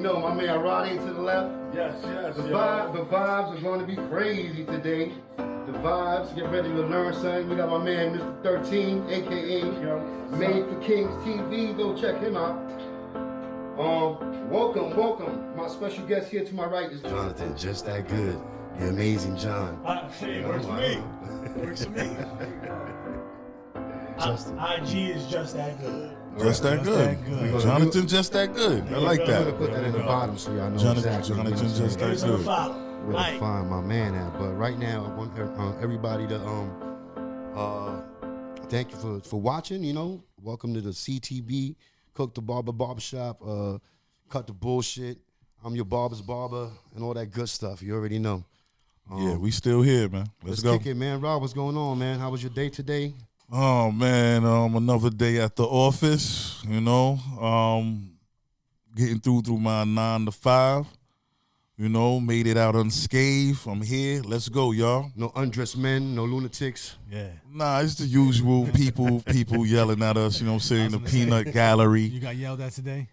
know, my man Roddy to the left. Yes. The vibes are going to be crazy today. The vibes, get ready to learn something. We got my man Mr. 13, aka Made for Kings TV. Go check him out. Welcome. My special guest here to my right is Jonathan. Just that good. You're amazing, John. It works for me. Works for me. IG is just that good. Just that good. Jonathan, just that good. I like that. I'm going to put that in the bottom so y'all know Jonathan exactly. just that good. Where to find my man at. But right now, I want everybody to thank you for watching. You know, welcome to the CTB Cook the Barbershop. Cut the bullshit. I'm your barber's barber and all that good stuff. You already know. Yeah, we still here, man. Let's go. Kick it, man. Rob, what's going on, man? How was your day today? Oh man, another day at the office. You know, getting through my 9 to 5. You know, made it out unscathed. I'm here. Let's go, y'all. No undressed men, no lunatics. Yeah. Nah, it's the usual people yelling at us. You know what I'm saying? The peanut gallery. You got yelled at today?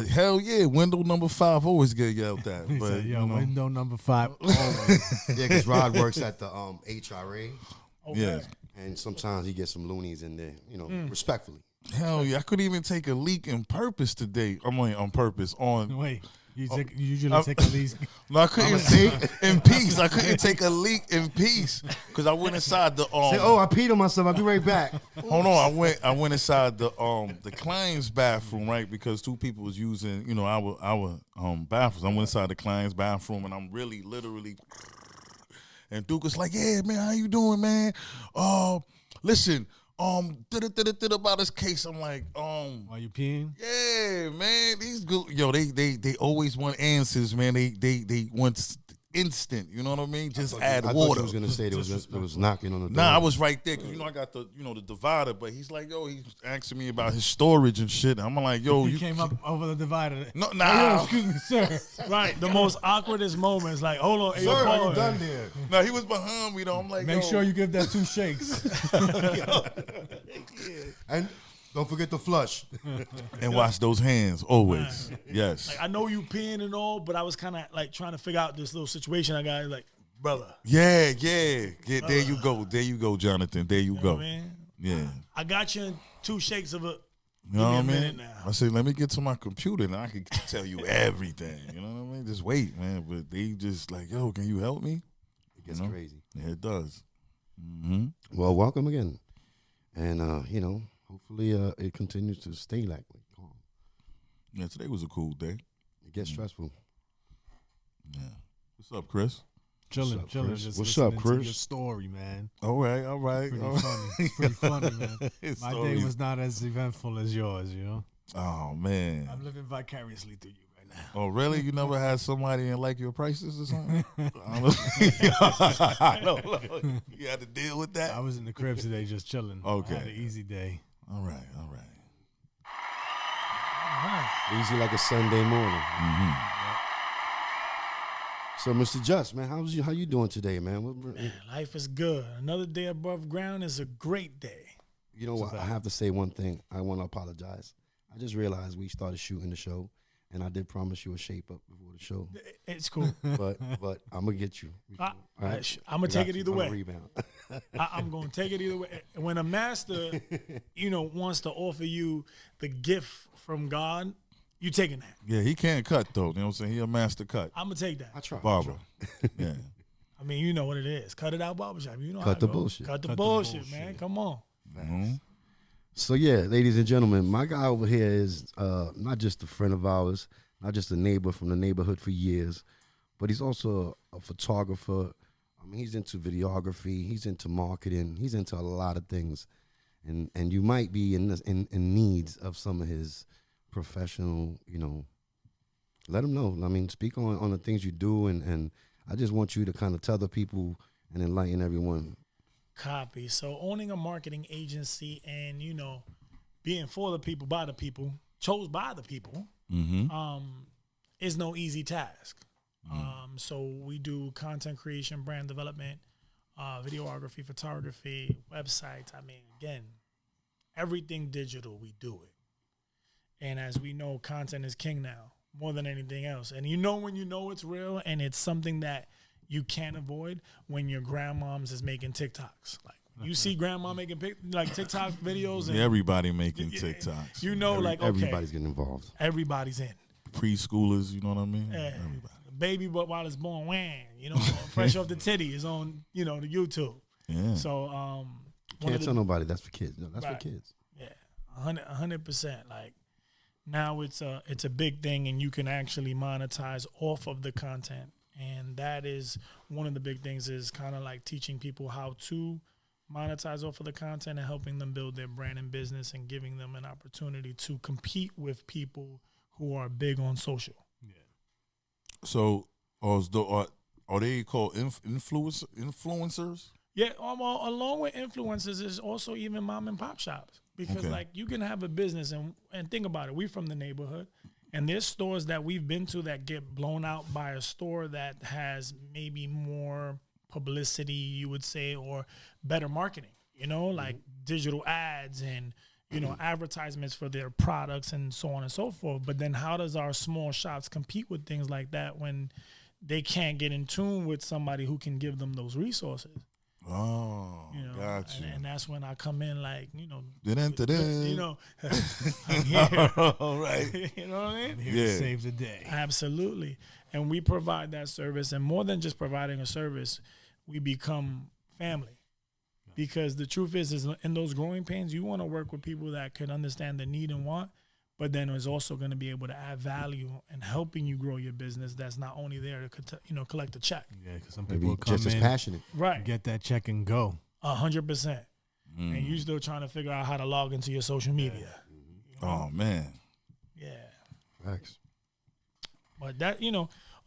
Hell yeah, window number 5 always get yelled at. He But said, you know, window number 5 always. Yeah, because Rod works at the HRA. Okay. yeah. And sometimes he gets some loonies in there, you know, respectfully. Hell yeah, I couldn't even take a leak in purpose today. I'm like on purpose. Wait, you usually take a leak. No, I couldn't take in peace. I couldn't take a leak in peace because I went inside the Say, I peed on myself. I'll be right back. Hold on, I went inside the client's bathroom, right? Because 2 people was using, you know, our bathrooms. I went inside the client's bathroom and I'm really literally. And Duke was like, yeah, man, how you doing, man? Listen, did about this case. I'm like, Are you peeing? yeah, man, these good, yo, they always want answers, man. They want instant, you know what I mean? Just add I water. thought you was gonna say it was knocking on the door. Nah, I was right there because you know I got the the divider, but he's like, yo, he's asking me about his storage and shit. I'm like, yo, You came up over the divider. No, Oh, nah. excuse me, sir. Right, the most awkwardest moments. Like, hold on, Sir, are you done there? No, he was behind me though. I'm like, Make yo. sure you give that 2 shakes. And don't forget to flush. And wash those hands always. Yes. Like, I know you peeing and all, but I was kind of like trying to figure out this little situation I got. Like, brother. Yeah. There you go, Jonathan. There you You know go. what I mean? Yeah. I got you in 2 shakes of it. You know what I Give me a mean? minute now. I said, let me get to my computer and I can tell you everything. You know what I mean? Just wait, man. But they just like, yo, can you help me? It gets crazy. Yeah, it does. Mm-hmm. Well, welcome again. And, hopefully it continues to stay like calm. Yeah, today was a cool day. It gets stressful. Yeah. What's up, Chris? Chilling. Chris? Just What's listening up, to Chris? your story, man. All right. Pretty funny. It's pretty funny, man. His My stories. day was not as eventful as yours, you know? Oh, man. I'm living vicariously through you right now. Oh, really? You never had somebody and like your prices or something? I don't know. You had to deal with that? I was in the crib today just chilling. Okay. I had an easy day. All right. Easy like a Sunday morning. Mm-hmm. So, Mr. Just, man, how you doing today, man? Man, life is good. Another day above ground is a great day. You know what? I have to say one thing. I want to apologize. I just realized we started shooting the show, and I did promise you a shape up before the show. It's cool. But I'm gonna get you. I'm All going to take it either way. Rebound. I'm going to take it either way. When a master, wants to offer you the gift from God, you taking that. Yeah, he can't cut, though. You know what I'm saying? He a master cut. I'm going to take that. I try. Barber. Yeah. I mean, you know what it is. Cut it out, barbershop. You know Cut how the it goes. bullshit. Cut the bullshit, man. Come on. Mm-hmm. So yeah, ladies and gentlemen, my guy over here is not just a friend of ours, not just a neighbor from the neighborhood for years, but he's also a photographer. I mean, he's into videography, he's into marketing, he's into a lot of things, and you might be in needs of some of his professional, let him know. I mean, speak on the things you do, and I just want you to kind of tell the people and enlighten everyone. Copy. So owning a marketing agency and, being for the people, by the people, chose by the people, is no easy task. So we do content creation, brand development, videography, photography, websites. I mean, again, everything digital, we do it. And as we know, content is king now. more than anything else. And when you know it's real and it's something that you can't avoid when your grandmoms is making TikToks. Like you see grandma making TikTok videos. And everybody making TikToks. Okay. Everybody's getting involved. Everybody's in. Preschoolers, you know what I mean? Yeah. Everybody. Baby, but while it's born, fresh off the titty is on, the YouTube. Yeah. So, Can't tell nobody that's for kids. No, that's Right. for kids. Yeah, 100%. Like now it's a big thing, and you can actually monetize off of the content, and that is one of the big things. Is kind of like teaching people how to monetize off of the content and helping them build their brand and business, and giving them an opportunity to compete with people who are big on social. So, are they called influencers? Yeah, along with influencers is also even mom and pop shops, because like you can have a business and think about it. We from the neighborhood, and there's stores that we've been to that get blown out by a store that has maybe more publicity, you would say, or better marketing. Like digital ads and advertisements for their products and so on and so forth. But then how does our small shops compete with things like that when they can't get in tune with somebody who can give them those resources? Oh, gotcha. And that's when I come in like, I'm here. All right. You know what I mean? I'm here to save the day. Absolutely. And we provide that service. And more than just providing a service, we become family. Because the truth is in those growing pains, you want to work with people that can understand the need and want, but then is also going to be able to add value and helping you grow your business. That's not only there to collect a check. Yeah, because some people Maybe come just as in, passionate. Right. get that check and go. 100%. And you still trying to figure out how to log into your social media. Oh man. Yeah. Facts. But that,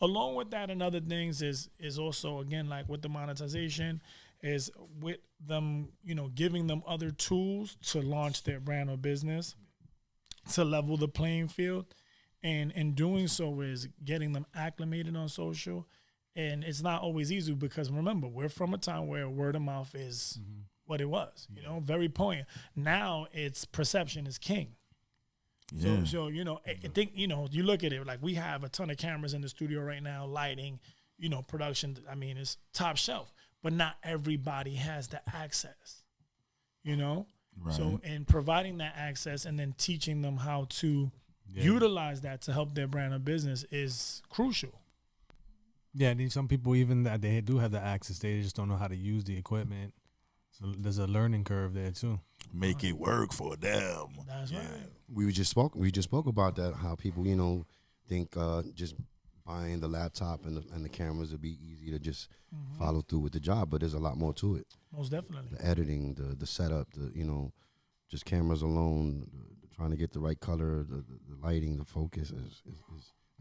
along with that and other things is also, again, like with the monetization, is with them, giving them other tools to launch their brand or business, to level the playing field. And in doing so is getting them acclimated on social. And it's not always easy because, remember, we're from a time where word of mouth is what it was, very poignant. Now it's perception is king. Yeah. So I think, you look at it, like we have a ton of cameras in the studio right now, lighting, production. I mean, it's top shelf. But not everybody has the access, Right. So in providing that access and then teaching them how to utilize that to help their brand or business is crucial. Yeah, and some people, even that they do have the access, they just don't know how to use the equipment. So there's a learning curve there too. Make it work for them. That's right. We just spoke about that, how people, think just buying the laptop and the cameras would be easy to just follow through with the job, but there's a lot more to it. Most definitely. The editing, the setup, just cameras alone, trying to get the right color, the lighting, the focus is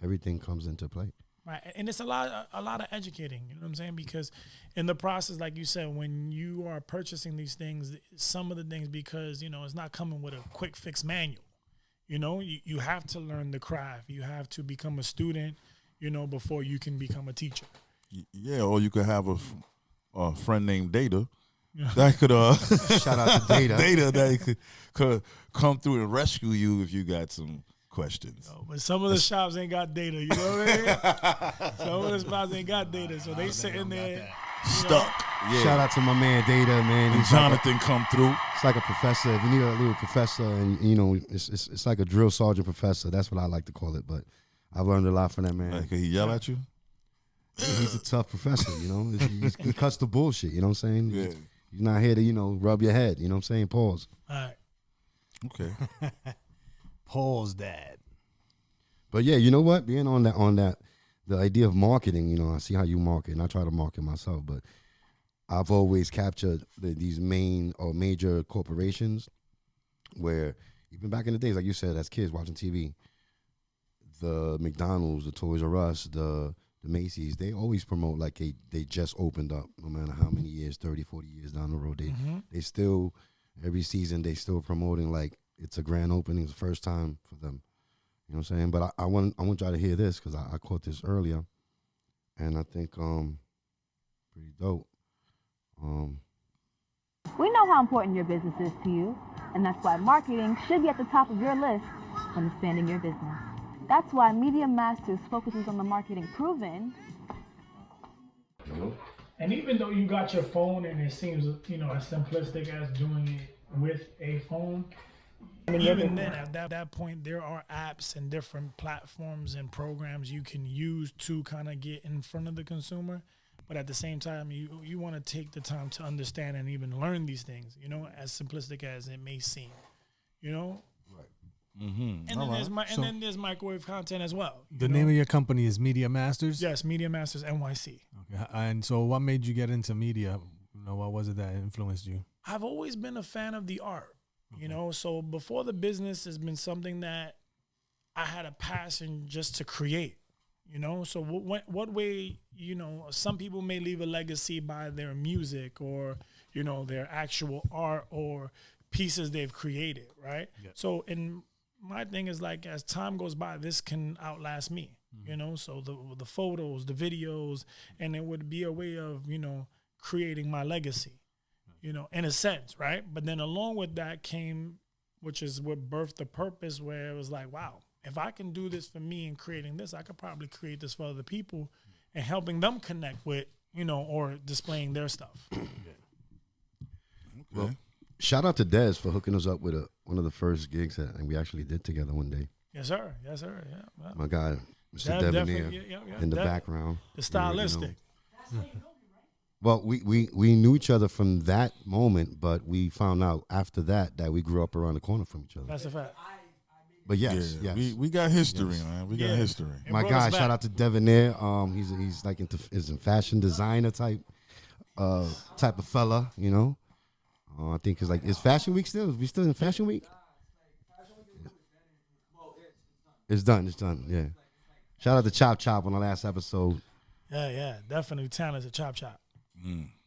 everything comes into play. Right, and it's a lot of educating. You know what I'm saying? Because in the process, like you said, when you are purchasing these things, some of the things, because it's not coming with a quick fix manual. You have to learn the craft. You have to become a student. Before you can become a teacher. Yeah, or you could have a friend named Data that could Shout out to Data. Data that could come through and rescue you if you got some questions. But some of the shops ain't got data. You know what I mean? Some of the spots ain't got data, so they sitting there Stuck. Yeah. Shout out to my man Data, man. And Jonathan come through. It's like a professor. If you need a little professor, and it's like a drill sergeant professor. That's what I like to call it. But I've learned a lot from that man. Like, could he yell at you? He's a tough professor, He cuts the bullshit, you know what I'm saying? Yeah. He's not here to, rub your head, you know what I'm saying? Pause. All right. Okay. Pause that. But yeah, you know what? Being on that, the idea of marketing, I see how you market, and I try to market myself, but I've always captured these main or major corporations where, even back in the days, like you said, as kids watching TV, the McDonald's, the Toys R Us, the Macy's, they always promote like they just opened up, no matter how many years, 30, 40 years down the road. They still, every season, they still promoting like it's a grand opening, it's the first time for them. You know what I'm saying? But I want y'all to hear this because I caught this earlier, and I think pretty dope. We know how important your business is to you, and that's why marketing should be at the top of your list when expanding your business. That's why Media Masters focuses on the marketing proven. And even though you got your phone and it seems, as simplistic as doing it with a phone, even then, at that point, there are apps and different platforms and programs you can use to kind of get in front of the consumer. But at the same time, you want to take the time to understand and even learn these things, as simplistic as it may seem, Right. Mm-hmm. And then there's microwave content as well. The name of your company is Media Masters? Yes, Media Masters NYC. Okay. And so what made you get into media? What was it that influenced you? I've always been a fan of the art, so before the business has been something that I had a passion just to create, so what way, some people may leave a legacy by their music or, their actual art or pieces they've created, right? Yeah. So my thing is like, as time goes by, this can outlast me, so the photos, the videos, and it would be a way of, creating my legacy. In a sense, right? But then along with that came, which is what birthed the purpose, where it was like, wow, if I can do this for me and creating this, I could probably create this for other people and helping them connect with, or displaying their stuff. Well, shout out to Dez for hooking us up with one of the first gigs that we actually did together one day. Yes, sir. Yes, sir. Yeah. My guy, Mr. Debonair, in the background. The stylistic. Well, we knew each other from that moment, but we found out after that we grew up around the corner from each other. That's a fact. But yes. We got history, man. We got history. My guy, shout out to Debonair. He's like is in fashion designer type of fella, I think is Fashion Week still? Is we still in Fashion Week? It's done. Yeah. Shout out to Chop Chop on the last episode. Yeah, definitely talented Chop Chop.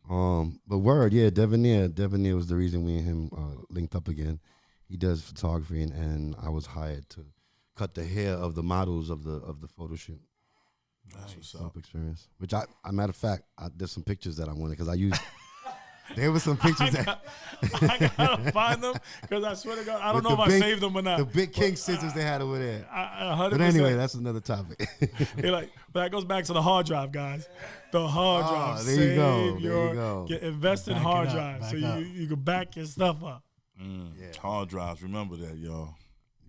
But word, yeah, Debonair was the reason we and him linked up again. He does photography, and I was hired to cut the hair of the models of the photo shoot. That's what's up. Experience. Which matter of fact, there's some pictures that I wanted because I used. There were some pictures I gotta find them because I swear to God, I don't know if I saved them or not. The big king scissors they had over there. 100%. But anyway, that's another topic. But that goes back to the hard drive, guys. The hard drive. There you go. Invest in hard drive so you can back your stuff up. Yeah. Hard drives, remember that, y'all.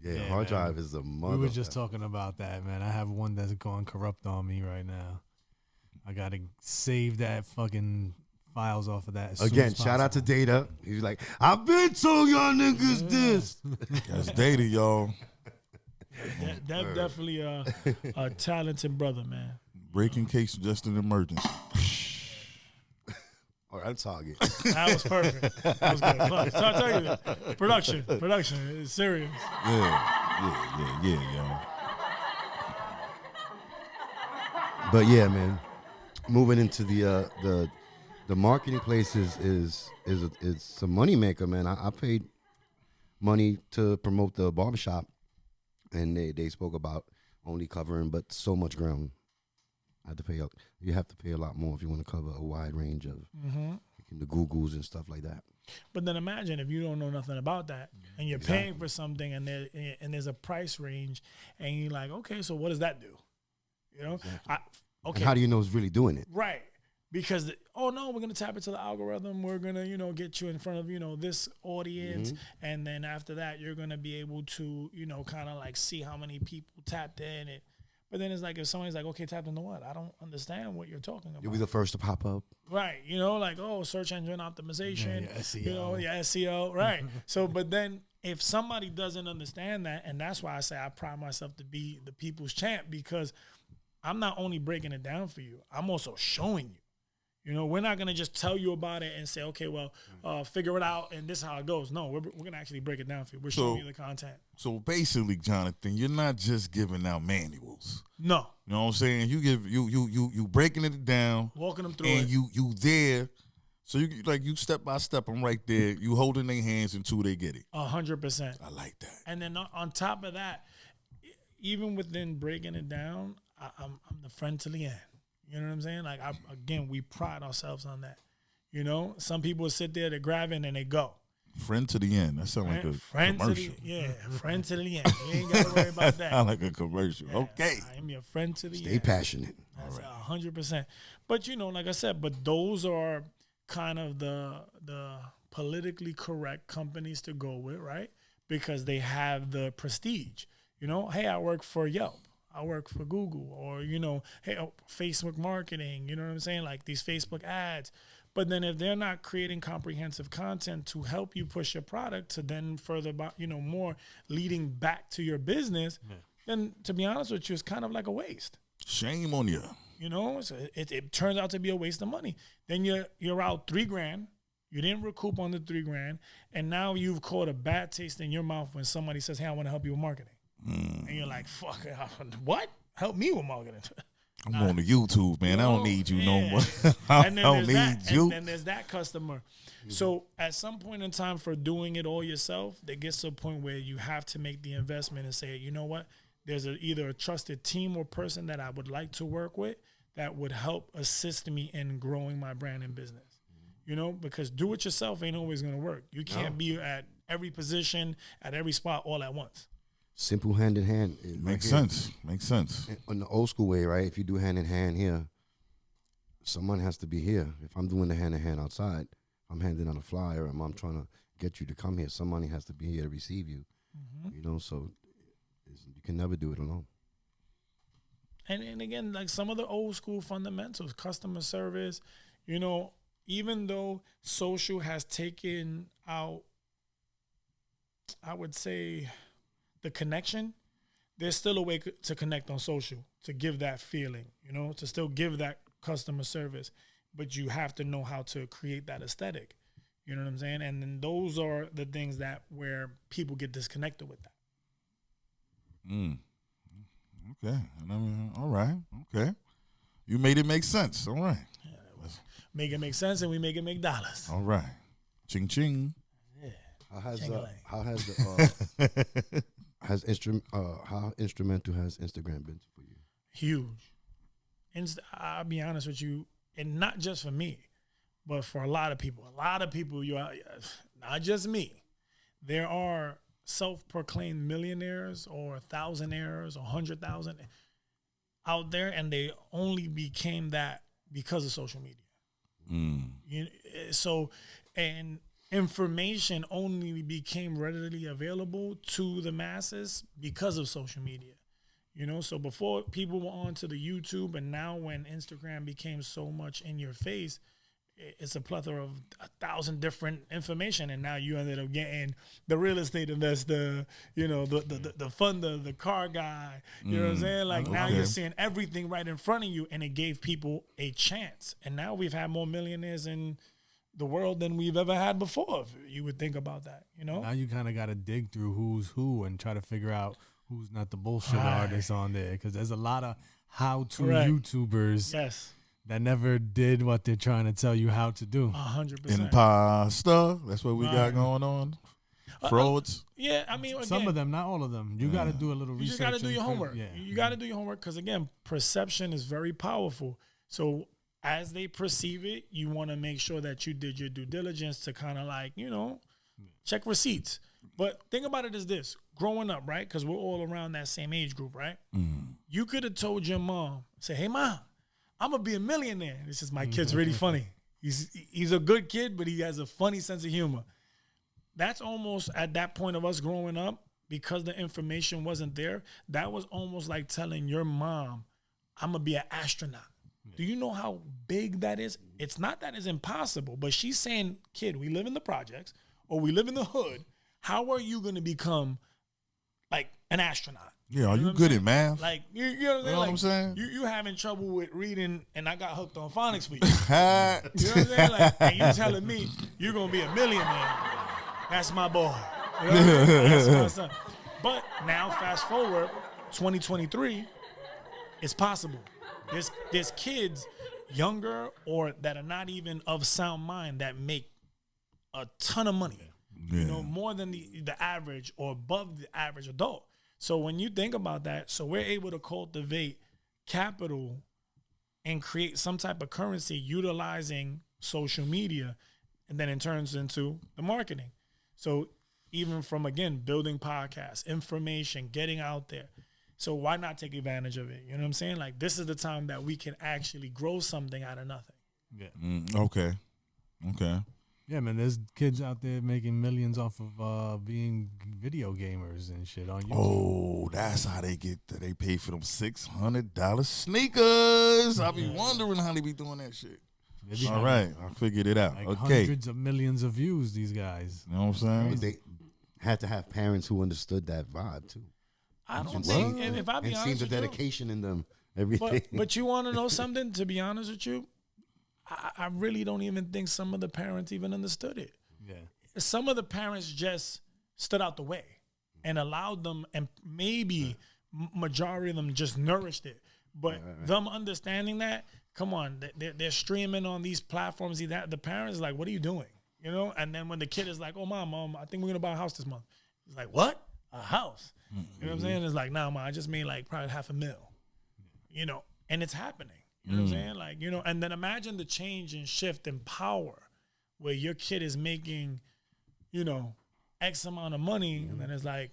Yeah, hard drive is a mother. We were just talking about that, man. I have one that's going corrupt on me right now. I gotta save that fucking files off of that. Again, shout out to Data. He's like, I've been told y'all niggas this. That's Data, y'all. That's definitely a talented brother, man. Breaking case, just an emergency. All right, target. That was perfect. That was good. Look, so I tell you, production is serious. Yeah, y'all. But yeah, man, moving into the marketing place is a money maker, man. I paid money to promote the barbershop, and they spoke about only covering but so much ground. I had to pay up. You have to pay a lot more if you want to cover a wide range of the Googles and stuff like that. But then imagine if you don't know nothing about that and you're paying for something and there's a price range and you're like, okay, so what does that do? Exactly. And how do you know it's really doing it? Right. Because, we're going to tap into the algorithm. We're going to, get you in front of, this audience. And then after that, you're going to be able to, kind of like see how many people tapped in it. But then it's like if somebody's like, okay, tapped into what? I don't understand what you're talking about. You'll be the first to pop up. Right. Search engine optimization. SEO. SEO. Right. So, but then if somebody doesn't understand that, and that's why I say I pride myself to be the people's champ, because I'm not only breaking it down for you, I'm also showing you. We're not going to just tell you about it and say, okay, well, figure it out and this is how it goes. No, we're going to actually break it down for you. We're showing you the content. So basically, Jonathan, you're not just giving out manuals. No. You know what I'm saying? You breaking it down. Walking them through and it. you there. So you step by step, I'm right there. You holding their hands until they get it. 100%. I like that. And then on top of that, even within breaking it down, I'm the friend to the end. You know what I'm saying? Like, we pride ourselves on that. Some people sit there, they grab it, and they go. Friend to the end. That sounds like a friend commercial. Friend to the end. You ain't got to worry about that. Sound like a commercial. Yeah, Okay. I am your friend to the Stay end. passionate. That's 100%. But like I said, but those are kind of the politically correct companies to go with, right? Because they have the prestige. Hey, I work for Yelp. I work for Google, or hey, Facebook marketing. You know what I'm saying? Like these Facebook ads. But then if they're not creating comprehensive content to help you push your product to then further, more leading back to your business, then to be honest with you, it's kind of like a waste. Shame on you. So it turns out to be a waste of money. Then you're out $3,000. You didn't recoup on the $3,000, and now you've caught a bad taste in your mouth when somebody says, "Hey, I want to help you with marketing," and you're like, "Fuck, what? Help me with marketing?" I'm on the YouTube, man. I don't need you no more. I don't need you. And then there's that customer. So at some point in time for doing it all yourself, there gets to a point where you have to make the investment and say, you know what? There's either a trusted team or person that I would like to work with that would help assist me in growing my brand and business. Because do it yourself ain't always going to work. You can't be at every position, at every spot all at once. Simple hand in hand. Makes sense. In the old school way, right? If you do hand in hand here, someone has to be here. If I'm doing the hand in hand outside, I'm handing out a flyer, and I'm trying to get you to come here. Somebody has to be here to receive you. So you can never do it alone. And again, like some of the old school fundamentals, customer service, even though social has taken out, I would say, the connection, there's still a way to connect on social, to give that feeling, to still give that customer service. But you have to know how to create that aesthetic. You know what I'm saying? And then those are the things where people get disconnected with that. Okay. All right. Okay. You made it make sense. All right. Make it make sense, and we make it make dollars. All right. Ching ching. Yeah. How instrumental has Instagram been for you? Huge. I'll be honest with you, and not just for me, but for a lot of people. Not just me. There are self-proclaimed millionaires or thousandaires or 100,000 out there, and they only became that because of social media. And information only became readily available to the masses because of social media. So before people were on to the YouTube, and now when Instagram became so much in your face, it's a plethora of 1,000 different information, and now you ended up getting the real estate investor, the funder, the car guy. You know what I'm saying? Like now you're seeing everything right in front of you, and it gave people a chance. And now we've had more millionaires in the world than we've ever had before. If you would think about that, Now you kind of got to dig through who's who and try to figure out who's not the bullshit artist on there, because there's a lot of how-to YouTubers. Yes. That never did what they're trying to tell you how to do. 100%. Imposter. That's what we got going on. Frauds. Yeah, I mean, again, some of them, not all of them. You got to do a little research. You just got to do your homework. Yeah. You got to do your homework because, again, perception is very powerful. So as they perceive it, you want to make sure that you did your due diligence to kind of like, check receipts. But think about it as this. Growing up, right, because we're all around that same age group, right? You could have told your mom, say, "Hey, Mom, I'm going to be a millionaire." This is my kid's really funny. He's a good kid, but he has a funny sense of humor. That's almost at that point of us growing up, because the information wasn't there, that was almost like telling your mom, "I'm going to be an astronaut." Do you know how big that is? It's not that it's impossible, but she's saying, "Kid, we live in the projects or we live in the hood. How are you going to become like an astronaut?" Yeah, are you good at math? Like, you know what I'm saying? You having trouble with reading, and I got hooked on phonics for you. You know what I'm saying? Like, and you telling me you're going to be a millionaire. That's my boy. You know what I mean? That's my son. But now, fast forward, 2023, it's possible. There's kids younger or that are not even of sound mind that make a ton of money. More than the average or above the average adult. So when you think about that, so we're able to cultivate capital and create some type of currency utilizing social media, and then it turns into the marketing. So even from, again, building podcasts, information, getting out there. So why not take advantage of it? You know what I'm saying? Like, this is the time that we can actually grow something out of nothing. Yeah. Okay. Yeah, man, there's kids out there making millions off of being video gamers and shit on YouTube. Oh, that's how they pay for them $600 sneakers. I be wondering how they be doing that shit. All right, I figured it out. Like Okay. hundreds of millions of views, these guys. You know what I'm saying? They had to have parents who understood that vibe too. I don't think, if I be And honest seen the with you, dedication in them. Everything. but you want to know something? To be honest with you, I really don't even think some of the parents even understood it. Yeah. Some of the parents just stood out the way and allowed them, and maybe majority of them just nourished it. But them understanding that, come on, they're streaming on these platforms. The parents like, what are you doing? You know? And then when the kid is like, oh, mom, I think we're going to buy a house this month. It's like, what? A house? You know what I'm saying? It's like, nah, mom, I just made like probably $500,000. You know? And it's happening. You know what I'm saying? Like, you know, and then imagine the change and shift in power where your kid is making, you know, X amount of money. And then it's like,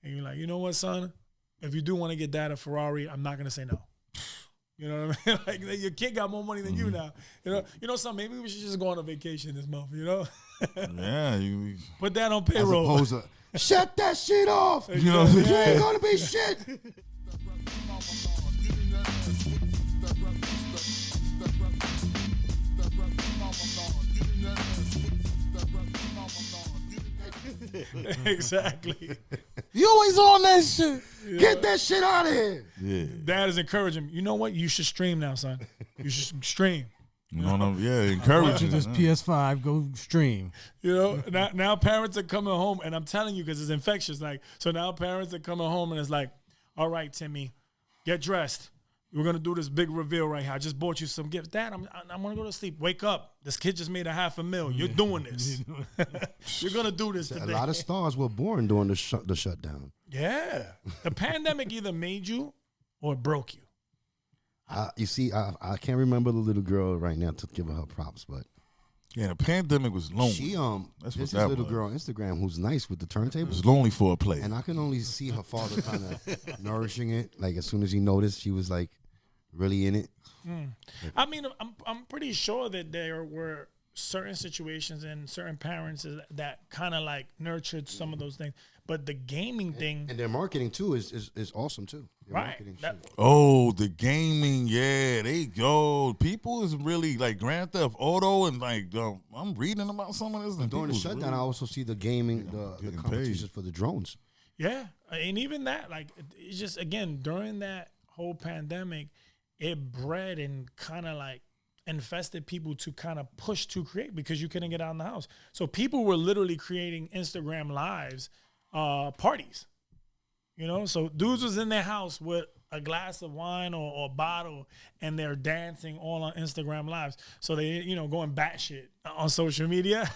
and you're like, you know what, son? If you do want to get dad a Ferrari, I'm not going to say no. You know what I mean? Like, your kid got more money than you now. You know, son, maybe we should just go on a vacation this month, you know? Yeah, you Put that on As payroll. opposed to, shut that shit off. know what I'm saying? You ain't gonna be shit. Exactly. You always on that shit. Get that shit out of here. Yeah. Dad is encouraging him. You know what? You should stream now, son. You should stream. You know what I'm, yeah, Watching encouraging. this PS5, go stream. You know, now parents are coming home, and I'm telling you because it's infectious. Like, so now parents are coming home, and it's like, all right, Timmy, get dressed. We're gonna do this big reveal right here. I just bought you some gifts. Dad, I'm gonna go to sleep. Wake up. This kid just made $500,000. You're doing this. You're gonna do this A today. lot of stars were born during the shutdown. Yeah. The pandemic either made you or it broke you. You see, I can't remember the little girl right now to give her props, but Yeah, the pandemic was lonely. she That's there's what this that little was. girl on Instagram who's nice with the It turntables, was lonely for a player. and I can only see her father kind of nourishing it. Like as soon as he noticed, she was like really in it. I mean, I'm pretty sure that there were certain situations and certain parents that kind of like nurtured some of those things. But the gaming thing, And their marketing too is awesome too. Their right? marketing That, shit. Oh, the gaming, yeah, they go. People is really like Grand Theft Auto and like I'm reading about some of this. And During the people's shutdown, I really- also see the gaming, the getting competitions for the drones. yeah, and even that, like, it's just again during that whole pandemic, it bred and kind of like infested people to kind of push to create because you couldn't get out in the house. So people were literally creating Instagram lives, parties. You know, so dudes was in their house with a glass of wine or bottle, and they're dancing all on Instagram lives. So they, you know, going batshit on social media.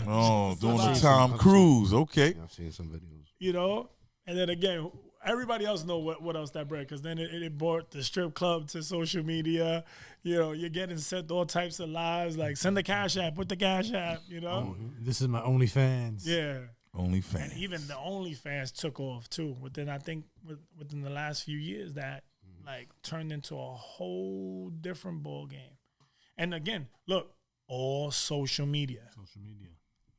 Oh, doing the I've Tom seen- Cruise. Okay. Yeah, I've seen some videos. You know, and then again, everybody else know what else that bred because then it brought the strip club to social media. You know, you're getting sent all types of lives like send the cash app, put the cash app. You know, This is my OnlyFans. yeah. Only And fans. even the OnlyFans took off too. Within I think within the last few years, that like turned into a whole different ball game. And again, look, all social media. Social media.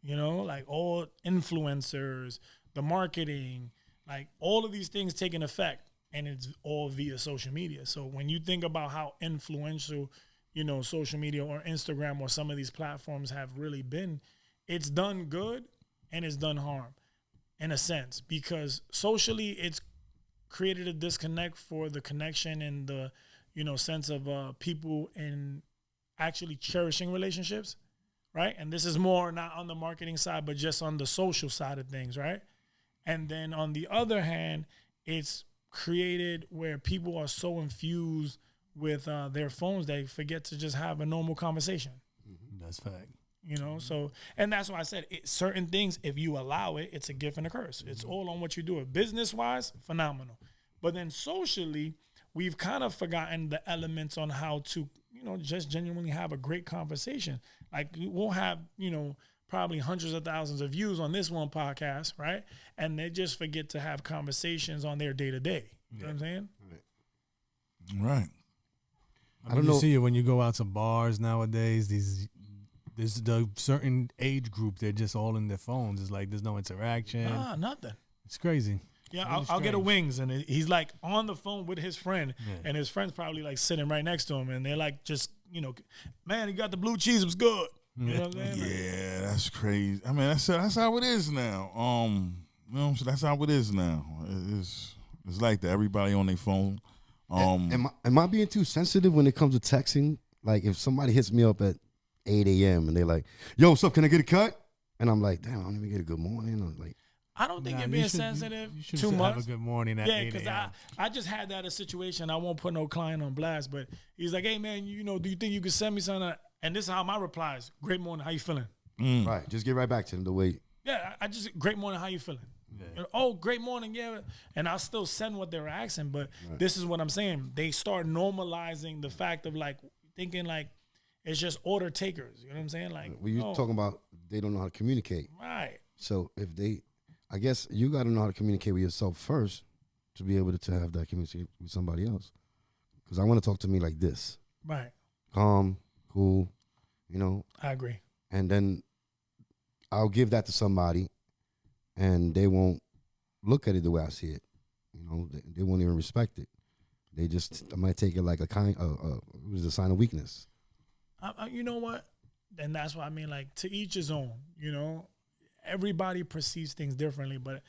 You know, like all influencers, the marketing, like all of these things taking effect, and it's all via social media. So when you think about how influential, you know, social media or Instagram or some of these platforms have really been, it's done good and it's done harm in a sense because socially it's created a disconnect for the connection and the, you know, sense of people in actually cherishing relationships. Right. And this is more not on the marketing side, but just on the social side of things. Right. And then on the other hand, it's created where people are so infused with their phones, they forget to just have a normal conversation. That's fact. You know, so, and that's why I said certain things, if you allow it, it's a gift and a curse. It's all on what you do. Business wise, phenomenal. But then socially, we've kind of forgotten the elements on how to, you know, just genuinely have a great conversation. Like we'll have, you know, probably hundreds of thousands of views on this one podcast, right? And they just forget to have conversations on their day to day. You know what I'm saying? Right. I don't know. You see it when you go out to bars nowadays. There's the certain age group. They're just all in their phones. It's like there's no interaction. Nothing. It's crazy. Yeah, I'll get a wings, and he's like on the phone with his friend, and his friend's probably like sitting right next to him, and they're like, just man, you got the blue cheese, it was good. You know what I'm saying? Yeah, that's crazy. I mean, that's how it is now. That's how it is now. It's like that. Everybody on their phone. Am I being too sensitive when it comes to texting? Like if somebody hits me up at 8 a.m. and they're like, "Yo, what's up? Can I get a cut?" And I'm like, "Damn, I don't even get a good morning." I'm like, I don't think you're being sensitive you too much. Have a good morning at 8 a.m. because I just had that a situation. I won't put no client on blast, but he's like, "Hey man, do you think you could send me something?" And this is how my reply is: "Great morning, how you feeling?" Right, just get right back to him the way. Yeah, I just great morning, how you feeling? Yeah. Oh, great morning, yeah. And I'll still send what they're asking, but this is what I'm saying. They start normalizing the fact of like thinking like it's just order takers. You know what I'm saying? Like, well, you're talking about they don't know how to communicate, right? So if I guess you got to know how to communicate with yourself first to be able to have that communication with somebody else. Because I want to talk to me like this. Right. Calm, cool, I agree. And then I'll give that to somebody and they won't look at it the way I see it. They won't even respect it. I might take it like a sign of weakness. You know what? And that's what I mean, like to each his own, everybody perceives things differently, but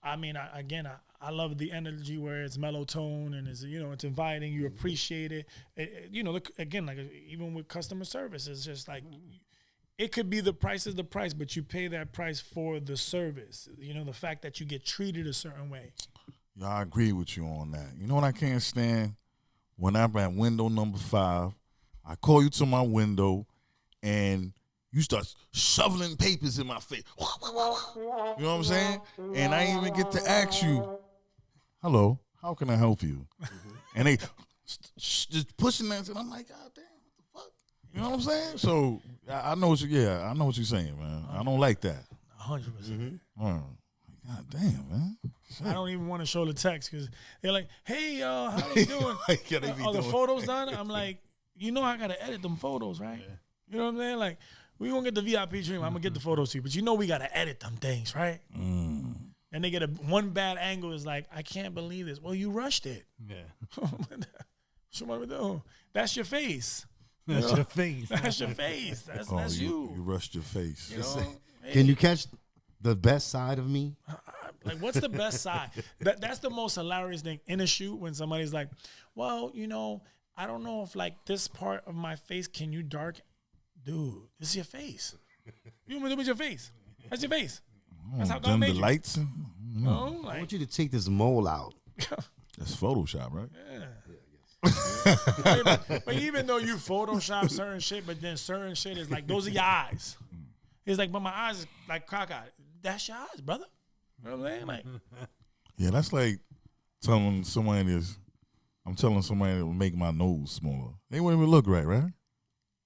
I mean, I love the energy where it's mellow tone and it's inviting. You appreciate it. Again, like even with customer service, it's just like it could be the price is the price, but you pay that price for the service. The fact that you get treated a certain way. Yeah, I agree with you on that. You know what I can't stand? When I'm at window number 5, I call you to my window and you start shoveling papers in my face. You know what I'm saying? And I even get to ask you, "Hello, how can I help you?" And they just pushing that, and I'm like, "God damn, what the fuck?" You know what I'm saying? So I know what you're saying, man. I don't like that. 100%. God damn, man. I don't even want to show the text because they're like, "Hey, how you doing? The photos done?" I'm like, I gotta edit them photos, right? Yeah. You know what I'm saying? Like, we gonna get the VIP treatment. I'm gonna get the photos to you, but we gotta edit them things, right? And they get one bad angle is like, "I can't believe this." Well, you rushed it. Yeah. What we do? That's your face. That's your face. That's your face. That's you. You rushed your face. Can you catch the best side of me? Like, what's the best side? That's the most hilarious thing in a shoot when somebody's like, "Well, I don't know if like this part of my face, can you dark?" Dude, this is your face. You want me to do with your face? That's your face. That's how God made you. Lights. I want you to take this mole out. That's Photoshop, right? Yeah. But even though you Photoshop certain shit, but then certain shit is like, those are your eyes. It's like, but my eyes is like cockeyed. That's your eyes, brother. You know what I'm saying? Like, yeah, that's like telling somebody I'm telling somebody to make my nose smaller. They wouldn't even look right?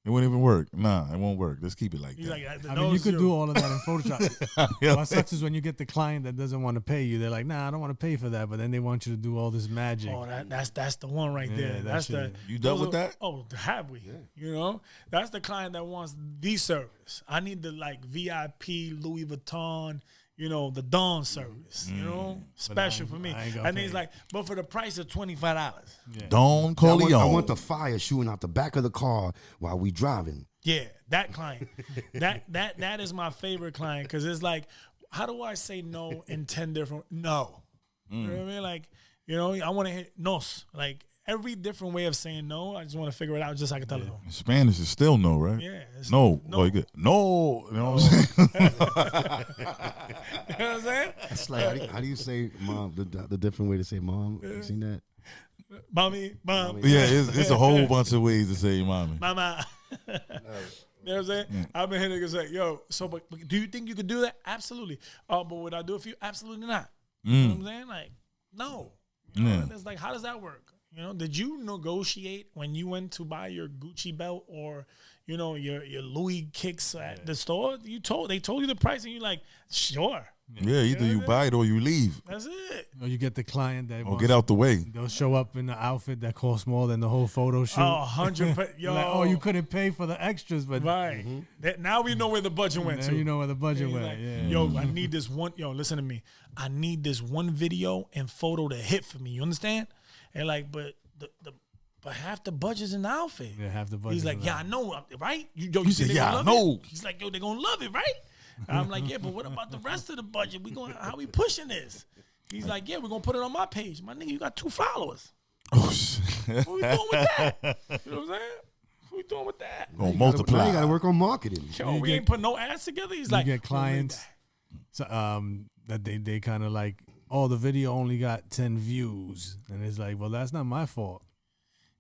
It wouldn't even work. Nah, it won't work. Let's keep it like that. Like, I mean, you could do all of that in Photoshop. What sucks is when you get the client that doesn't want to pay you. They're like, "Nah, I don't want to pay for that," but then they want you to do all this magic. Oh, that's the one right there. That's the you dealt with that? Oh, have we? Yeah. That's the client that wants the service. I need the like VIP Louis Vuitton. The Dawn service, special for me. And he's like, but for the price of $25. Yeah. Dawn Corleone. I want the fire shooting out the back of the car while we driving. Yeah, that client. that is my favorite client because it's like, how do I say no in 10 different no? You know what I mean? Like, I want to hit nos. Like every different way of saying no, I just want to figure it out just so I can tell it. Spanish is still no, right? Yeah. No. Oh, you good. No. You know what I'm saying? You know what I'm saying? It's like, how do you say mom? The different way to say mom. You seen that? Mommy. Yeah, it's a whole bunch of ways to say mommy. Mama. You know what I'm saying? I've been hearing niggas say, "Yo, so but do you think you could do that?" Absolutely. But would I do it for you? Absolutely not. You know what I'm saying? Like, no. It's like, how does that work? Did you negotiate when you went to buy your Gucci belt or, you know, your Louis kicks at the store. They told you the price, and you're like, sure. Yeah, either you buy it or you leave. That's it. Or you get the client that Or get out the way. They'll show up in an outfit that costs more than the whole photo shoot. Oh, 100%. Yo. Like, oh, you couldn't pay for the extras, but Right. Now we know where the budget went to. you know where the budget went. Like, Yeah. yo, I need this one. Yo, listen to me. I need this one video and photo to hit for me. You understand? And like, but but half the budget's in the outfit. Yeah, half the budget. He's like, yeah, I know, right? You said, they yeah, gonna I love know. it? He's like, yo, they're gonna love it, right? I'm like, yeah, but what about the rest of the budget? How we pushing this? He's like, yeah, we're gonna put it on my page. My nigga, you got 2 followers. Oh, shit. What we doing with that? You know what I'm saying? What we doing with that? Gonna Now multiply. you got to work on marketing. Yo, we ain't put no ads together. He's you like, get clients that they kind of like, oh, the video only got 10 views, and it's like, well, that's not my fault.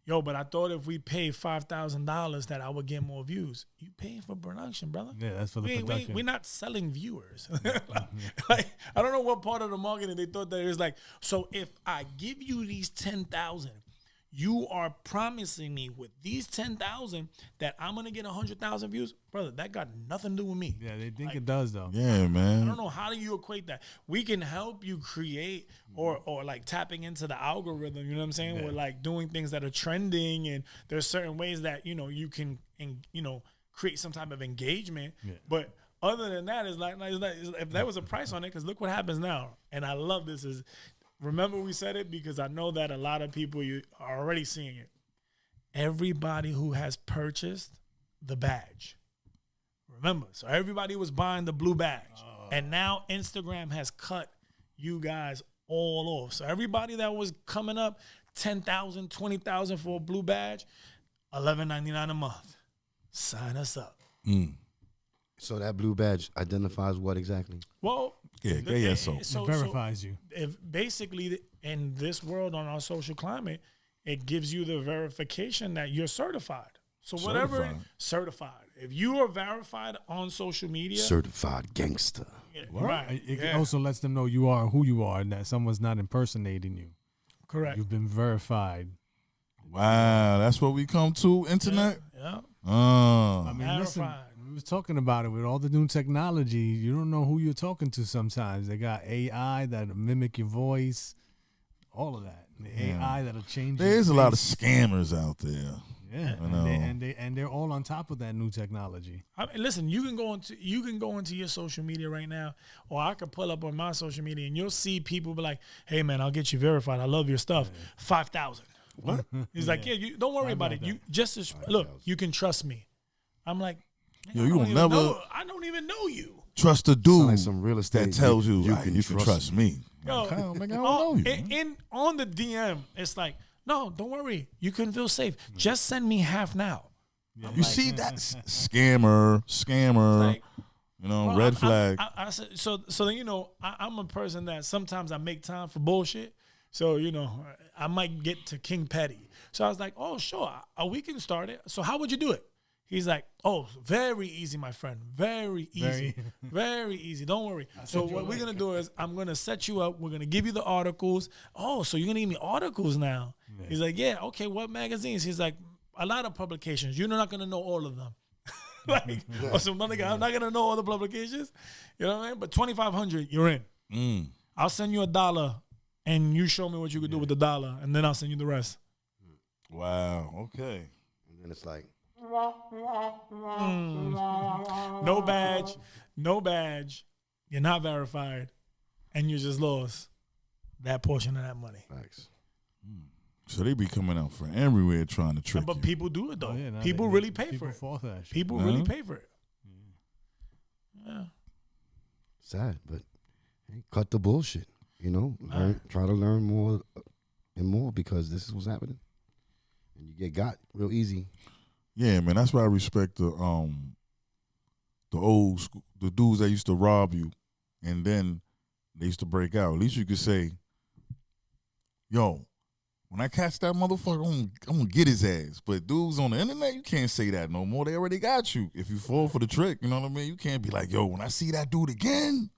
yo, but I thought if we paid $5,000 that I would get more views. You paying for production, brother. Yeah, that's for the production. We're not selling viewers. like, I don't know what part of the marketing they thought that it was like, so if I give you these 10,000, you are promising me with these 10,000 that I'm going to get 100,000 views? Brother, that got nothing to do with me. Yeah, they think it does though. Yeah, I man. don't know, how do you equate that? We can help you create or like tapping into the algorithm, you know what I'm saying? We're like doing things that are trending, and there's certain ways that, you know, you can, you know, create some type of engagement. Yeah. But other than that, it's like if there was a price on it, because look what happens now. And I love this is, remember we said it because I know that a lot of people you are already seeing it. Everybody who has purchased the badge. Remember, so everybody was buying the blue badge. And now Instagram has cut you guys all off. So everybody that was coming up, 10,000, 20,000 for a blue badge, $11.99 a month. Sign us up. So that blue badge identifies what exactly? Well, yeah, so It verifies you. If basically in this world on our social climate, it gives you the verification that you're certified. So whatever certified. If you are verified on social media, Certified gangster. right? It also lets them know you are who you are and that someone's not impersonating you. Correct. You've been verified. wow, that's what we come to, internet? Yeah. I mean, listen, Verified. we was talking about it with all the new technology. You don't know who you're talking to sometimes. They got AI that'll mimic your voice, all of that. The AI that'll change your There's a lot of face. scammers out there. Yeah, know. and they're all on top of that new technology. I mean, listen, you can go into your social media right now, or I could pull up on my social media, and you'll see people be like, "Hey, man, I'll get you verified. I love your stuff. 5,000." What? He's like, "Yeah, you don't worry about it. You just look. You can trust me." I'm like, Yo, you will never I don't even know you. trust a dude like some real estate. that tells you You "Right, can you can trust trust me. Yo, Kyle, nigga, I don't know you. on the DM, it's like, no, don't worry. You can feel safe. Just send me half now. You see that scammer, Like, you know, well, red flag. I said, so then, you know, I'm a person that sometimes I make time for bullshit. So, you know, I might get to King Petty. So I was like, oh, sure, we can start it. So how would you do it? He's like, oh, very easy, my friend. Very easy. Very easy. Don't worry. So what we're going to do is I'm going to set you up. We're going to give you the articles. Oh, so you're going to give me articles now? Yeah. He's like, yeah, okay, what magazines? He's like, a lot of publications. You're not going to know all of them. Like, so I'm not going to know all the publications. You know what I mean? But 2,500, you're in. I'll send you $1 and you show me what you could do with the $1, and then I'll send you the rest. Wow. Okay. And then it's like, No badge. You're not verified, and you just lost that portion of that money. facts. So they be coming out from everywhere trying to trick But you. people do it though. Oh, yeah, no, people they- really pay people for it. fall for that shit. People really pay for it. Yeah. Sad, but hey, cut the bullshit. You know, try to learn more and more, because this is what's happening, and you get got real easy. Yeah, man, that's why I respect the old school, the dudes that used to rob you, and then they used to break out. At least you could say, "Yo, when I catch that motherfucker, I'm gonna get his ass." But dudes on the internet, you can't say that no more. They already got you. If you fall for the trick, you know what I mean. You can't be like, "Yo, when I see that dude again,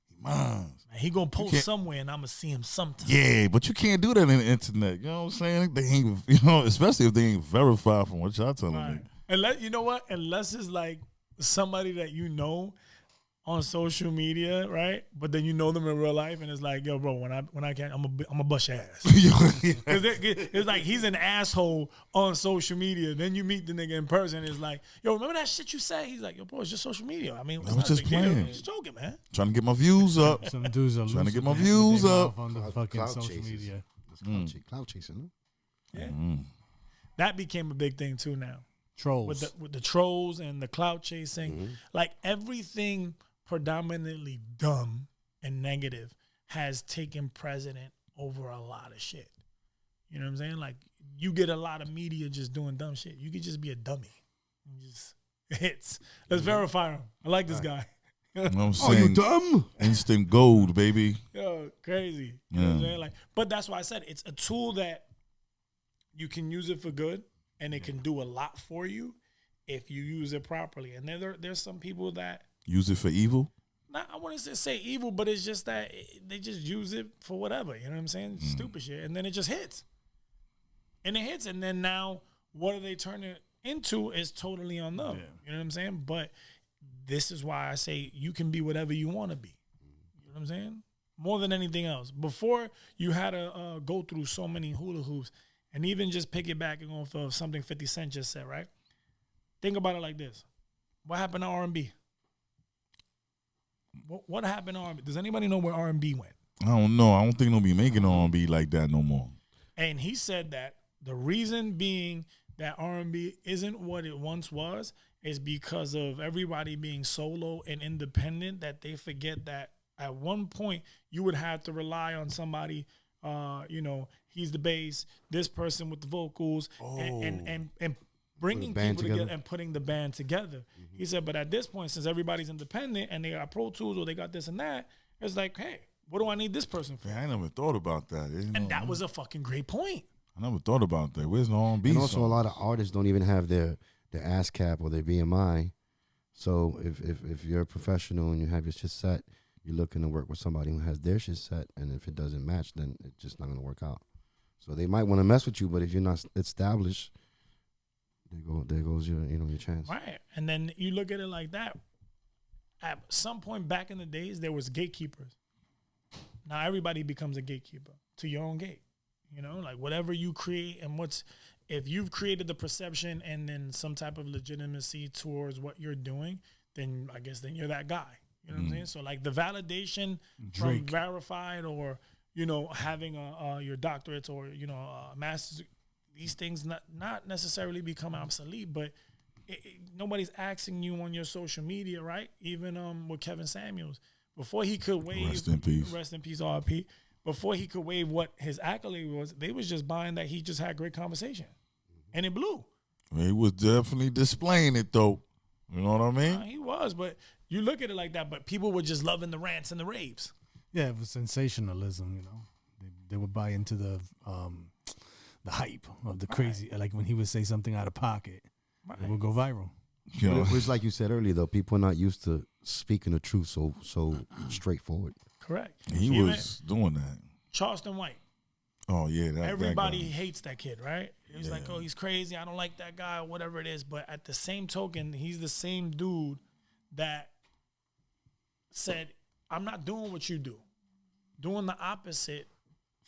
he mine." He gonna post somewhere, and I'm gonna see him sometime. Yeah, but you can't do that in the internet. You know what I'm saying? They ain't, you know, especially if they ain't verified from what y'all telling me. Unless you know what? Unless it's like somebody that you know on social media, right? But then you know them in real life, and it's like, yo, bro, when I can't, I'm a bust your ass. Because it's like he's an asshole on social media. Then you meet the nigga in person, it's like, yo, remember that shit you say? He's like, yo, bro, it's just social media. I mean, I was just playing. Just joking, man. Trying to get my views up. Some dudes are Trying to get my losing views their up. mouth on the fucking Clout social chasers. media. That's clout chasing. Yeah, that became a big thing too now. Trolls. With the trolls and the clout chasing, like everything predominantly dumb and negative has taken precedent over a lot of shit. You know what I'm saying? Like you get a lot of media just doing dumb shit. You could just be a dummy. And just hits. Let's verify him. I like this guy. You know what I'm Oh, saying? you dumb? Instant gold, baby. Yo, crazy. You know what I'm saying? Like, but that's why I said it's a tool that you can use it for good and it can do a lot for you if you use it properly. And there's some people that Use it for evil. I wouldn't say evil, but it's just that they just use it for whatever. You know what I'm saying? Stupid shit. And then it just hits. And it hits. And then now what do they turn it into is totally on them. Yeah. You know what I'm saying? But this is why I say you can be whatever you want to be. You know what I'm saying? More than anything else. Before you had to go through so many hula hoops and even just piggybacking off of something 50 Cent just said, right? Think about it like this. What happened to R&B? What happened to R&B? Does anybody know where R&B went? I don't know. I don't think they'll be making R&B like that no more. And he said that the reason being that R&B isn't what it once was is because of everybody being solo and independent, that they forget that at one point you would have to rely on somebody, he's the bass, this person with the vocals, and bringing people together and putting the band together. Mm-hmm. He said, but at this point, since everybody's independent and they got Pro Tools or they got this and that, it's like, hey, what do I need this person for? Man, I never thought about that. And that was a fucking great point. I never thought about that. Where's the R&B And also, song? a lot of artists don't even have their ASCAP or their BMI. So if you're a professional and you have your shit set, you're looking to work with somebody who has their shit set, and if it doesn't match, then it's just not going to work out. So they might want to mess with you, but if you're not established, there goes your chance. Right. And then you look at it like that. At some point back in the days, there was gatekeepers. Now everybody becomes a gatekeeper to your own gate. You know, like whatever you create and if you've created the perception and then some type of legitimacy towards what you're doing, then I guess then you're that guy. You know what I'm saying? So like the validation from verified or, having your doctorates or, a master's, these things not necessarily become obsolete, but nobody's asking you on your social media, right? Even with Kevin Samuels, before he could wave, rest in peace, RP. Before he could wave what his accolade was, they was just buying that he just had great conversation, and it blew. He was definitely displaying it though. You know what I mean? He was, but you look at it like that. But people were just loving the rants and the raves. Yeah, it was sensationalism. They would buy into the hype of the crazy. Like when he would say something out of pocket, it would go viral. Yeah. It was like you said earlier, though. People are not used to speaking the truth so straightforward. Correct. He was doing that. Charleston White. Oh yeah, everybody hates that kid, right? He's like, oh, he's crazy. I don't like that guy, or whatever it is. But at the same token, he's the same dude that said, "I'm not doing what you do. Doing the opposite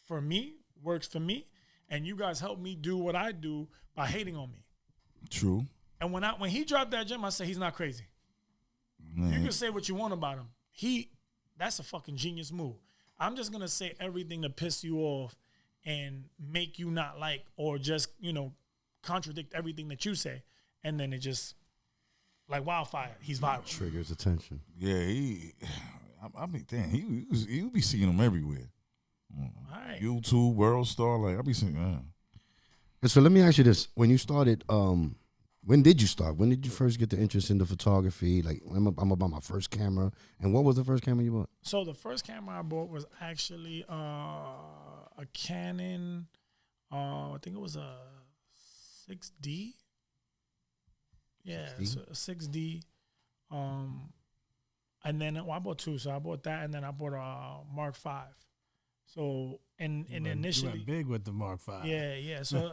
for me works for me, and you guys help me do what I do by hating on me." True. And when he dropped that gem, I said he's not crazy. Man. You can say what you want about him. That's a fucking genius move. I'm just gonna say everything to piss you off and make you not like or just contradict everything that you say, and then it just like wildfire. He's viral. Triggers attention. Yeah, I mean, damn, he would be seeing him everywhere. Right. YouTube, World Star, like I be seeing. And so let me ask you this: when you started, when did you start? When did you first get the interest in the photography? Like, I'm about my first camera. And what was the first camera you bought? So the first camera I bought was actually a Canon. I think it was a 6D. Yeah, 6D? A 6D. And then I bought two. So I bought that, and then I bought a Mark V. So and initially you went big with the Mark V. Yeah. So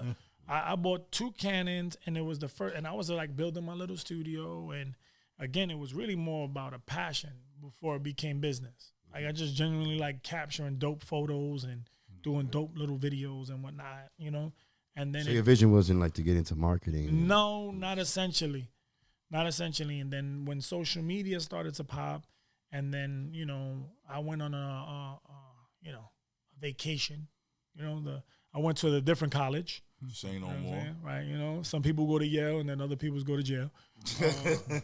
I bought 2 Canons, and it was the first, and I was like building my little studio. And again, it was really more about a passion before it became business. Like I just genuinely like capturing dope photos and doing dope little videos and whatnot, you know. And then So your vision wasn't like to get into marketing? No, not essentially. Not essentially. And then when social media started to pop, and then, you know, I went on a vacation. You know, I went to a different college. Say no You know more. right? You know, some people go to Yale and then other people go to jail.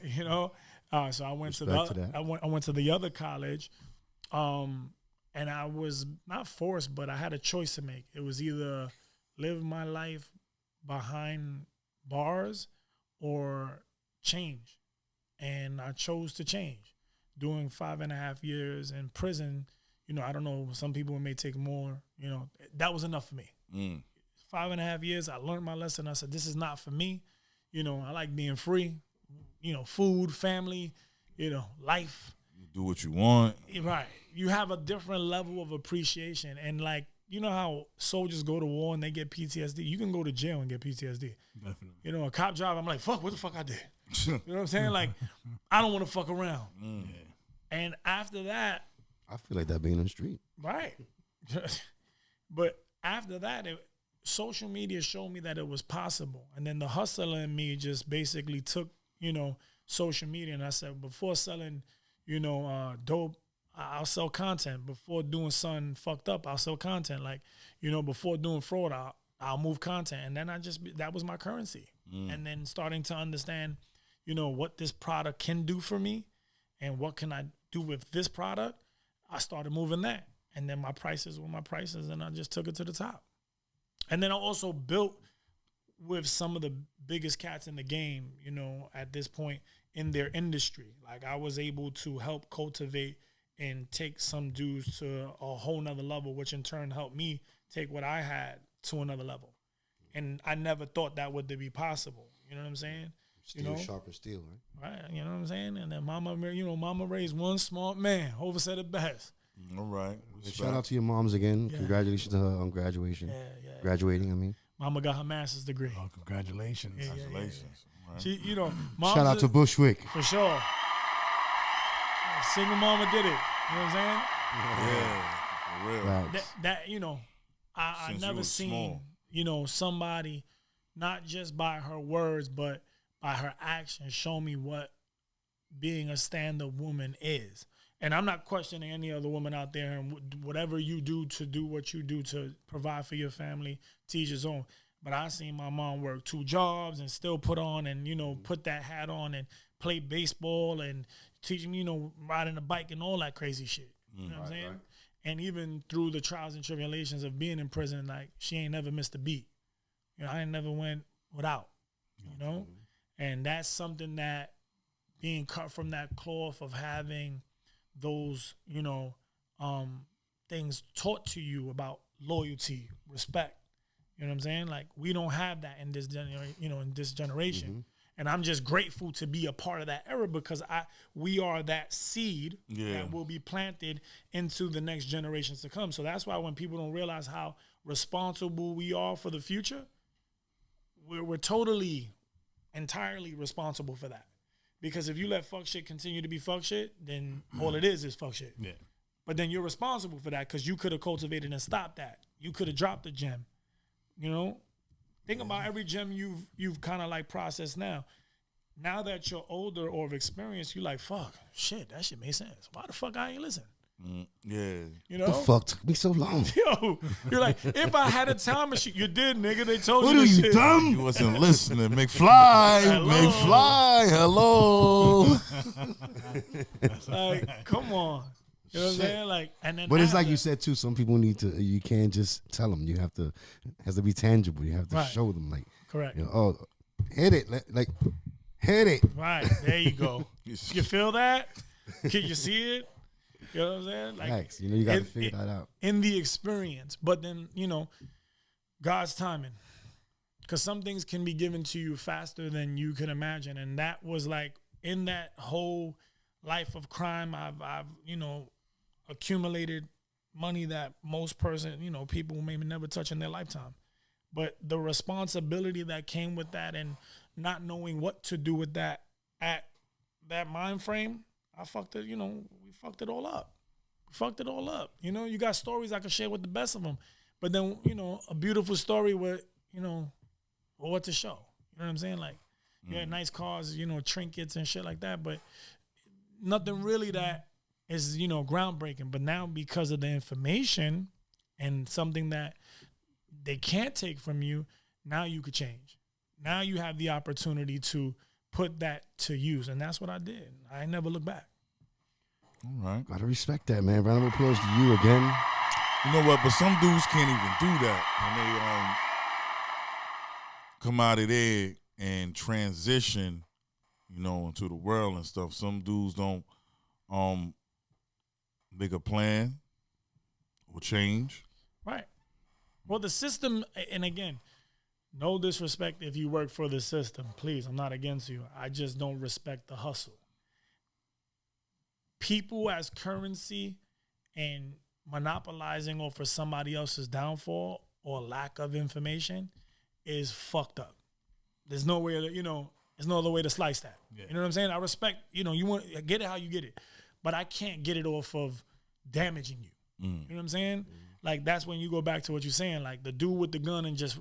You know, so I went I went to the other college, and I was not forced, but I had a choice to make. It was either live my life behind bars or change, and I chose to change. Doing 5.5 years in prison, you know, I don't know. Some people may take more. You know, that was enough for me. 5.5 years, I learned my lesson. I said, this is not for me. You know, I like being free. You know, food, family, you know, life. You do what you want. Right. You have a different level of appreciation. And like, you know how soldiers go to war and they get PTSD? You can go to jail and get PTSD. Definitely. You know, a cop job, I'm like, fuck, what the fuck I did? You know what I'm saying? Like, I don't want to fuck around. And after that, I feel like that being on the street. right. But after that, social media showed me that it was possible. And then the hustler in me just basically took, you know, social media. And I said, before selling, you know, dope, I'll sell content. Before doing something fucked up, I'll sell content. Like, you know, before doing fraud, I'll move content. And then that was my currency. And then starting to understand, you know, what this product can do for me and what can I do with this product, I started moving that. And then my prices were my prices, and I just took it to the top. And then I also built with some of the biggest cats in the game, you know, at this point in their industry. Like I was able to help cultivate and take some dudes to a whole nother level, which in turn helped me take what I had to another level. And I never thought that would be possible. You know what I'm saying? Steel, you know? sharper steel, right? Right. You know what I'm saying? And then mama raised one smart man. Hova said it best. All right. Shout out to your moms again. Yeah. Congratulations to her on graduation. Yeah. Graduating, I mean. Mama got her master's degree. Oh, congratulations. Yeah. Congratulations. All right. She, you know, Shout out to Bushwick. for sure. Single mama did it. You know what I'm saying? Yeah, for real. Facts. That you know, I Since you never was seen small. you know somebody not just by her words but by her actions show me what being a stand-up woman is. And I'm not questioning any other woman out there, and whatever you do to do what you do to provide for your family, to each his own. But I seen my mom work 2 jobs and still put on and, you know, put that hat on and play baseball and teach me, you know, riding a bike and all that crazy shit. You know what I'm saying? Right. And even through the trials and tribulations of being in prison, like, she ain't never missed a beat. You know, I ain't never went without, you know? And that's something that being cut from that cloth of having those, you know, things taught to you about loyalty, respect. You know what I'm saying? Like, we don't have that in this generation. And I'm just grateful to be a part of that era because we are that seed that will be planted into the next generations to come. So that's why when people don't realize how responsible we are for the future, we're totally, entirely responsible for that. Because if you let fuck shit continue to be fuck shit, then all it is fuck shit. Yeah. But then you're responsible for that because you could have cultivated and stopped that. You could have dropped the gem. You know? Think about every gem you've kind of like processed now. Now that you're older or of experience, you're like, fuck, shit, that shit made sense. Why the fuck I ain't listen? Yeah. You know? The fuck took me so long? Yo, you're like, if I had a time machine, you did, nigga. They told What you are this you, shit. dumb? You wasn't listening. McFly. McFly. Hello. Like, come on. You know what I'm saying? Like, and then But it's like you said too. Some people need to. You can't just tell them. You have to. It has to be tangible. You have to show them. Like, correct. You know, oh, hit it. Like, hit it. Right. There you go. You feel that? Can you see it? You know what I'm saying? Like, Facts. You know, you got to figure that out. In the experience. But then, you know, God's timing. Because some things can be given to you faster than you can imagine. And that was like, in that whole life of crime, I've you know, accumulated money that most people maybe never touch in their lifetime. But the responsibility that came with that and not knowing what to do with that at that mind frame, I fucked it, we fucked it all up. You got stories I can share with the best of them. But then, a beautiful story with, what to show. You know what I'm saying? Like, you had nice cars, trinkets and shit like that, but nothing really that is, groundbreaking. But now because of the information and something that they can't take from you, now you could change. Now you have the opportunity to put that to use. And that's what I did. I never looked back. All right. Gotta respect that, man. Round of applause to you again. You know what? But some dudes can't even do that when they come out of there and transition, into the world and stuff. Some dudes don't make a plan or change. Right. Well, the system, and again, no disrespect if you work for the system. Please, I'm not against you. I just don't respect the hustle. People as currency and monopolizing off for somebody else's downfall or lack of information is fucked up. There's no way to, there's no other way to slice that. Yeah. You know what I'm saying? I respect, you want get it how you get it. But I can't get it off of damaging you. You know what I'm saying? Like, that's when you go back to what you're saying. Like, the dude with the gun and just,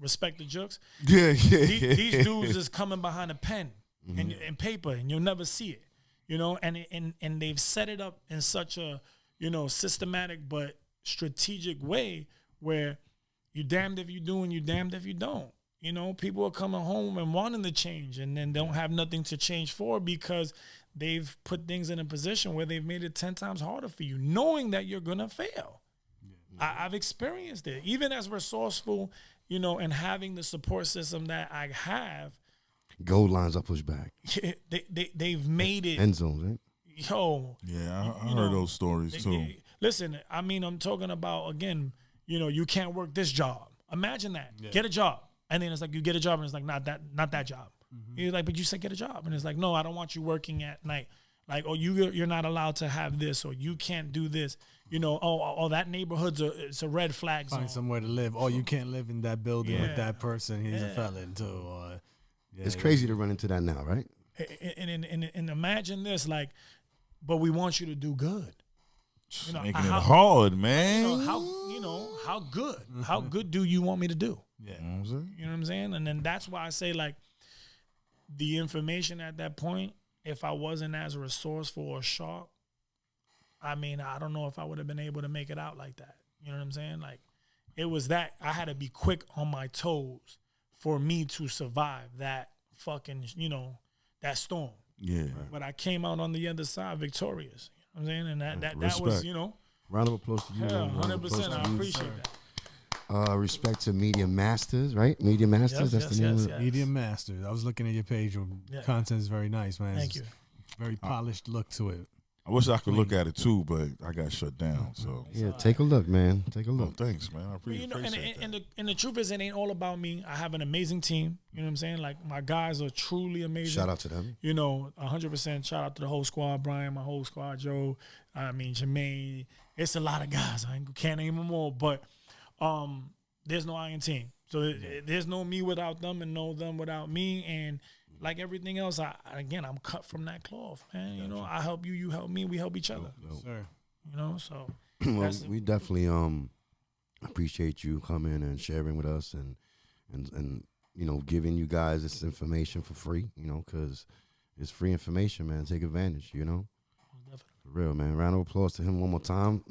respect the jokes. Yeah. These dudes is coming behind a pen and paper, and you'll never see it. And they've set it up in such a, systematic but strategic way where you damned if you do and you damned if you don't. People are coming home and wanting to change and then don't have nothing to change for because they've put things in a position where they've made it 10 times harder for you, knowing that you're going to fail. I've experienced it. Even as resourceful, and having the support system that I have. Goal lines are pushed back. They've made it. End zones, right? Yo. Yeah, I heard those stories too. Listen, I'm talking about, again, you can't work this job. Imagine that. Yeah. Get a job. And then it's like you get a job and it's like, not that job. You're like, but you said get a job. And it's like, no, I don't want you working at night. Like, oh, you're not allowed to have this, or you can't do this. That neighborhood's it's a red flag zone. Find somewhere to live. Oh, you can't live in that building with that person. He's a felon too. It's crazy to run into that now, right? And imagine this, like, but we want you to do good. Making it hard, man. How good? How good do you want me to do? Yeah. You know what I'm saying? And then that's why I say, like, the information at that point, if I wasn't as resourceful or sharp, I don't know if I would have been able to make it out like that. You know what I'm saying? Like, it was that I had to be quick on my toes for me to survive that fucking, that storm. Yeah. But I came out on the other side victorious. You know what I'm saying? And that was, Round of applause to you. Yeah, 100%. I appreciate that. Respect to Media Masters, right? Media Masters, that's the name of it. Media Masters. I was looking at your page. Your content is very nice, man. Thank you. Very polished look to it. I wish I could look at it too, but I got shut down. So yeah, take a look, man. Take a look. Oh, thanks, man. I appreciate that. And the truth is, it ain't all about me. I have an amazing team. You know what I'm saying? Like, my guys are truly amazing. Shout out to them. 100%. Shout out to the whole squad, Brian, my whole squad, Joe. Jermaine. It's a lot of guys. I can't name them all, but there's no iron team. So there's no me without them and no them without me. And like everything else, I'm cut from that cloth, man. I help you, you help me, we help each other. Sir. So well, we definitely appreciate you coming and sharing with us and giving you guys this information for free, because it's free information, man. Take advantage, Definitely. For real, man. Round of applause to him one more time.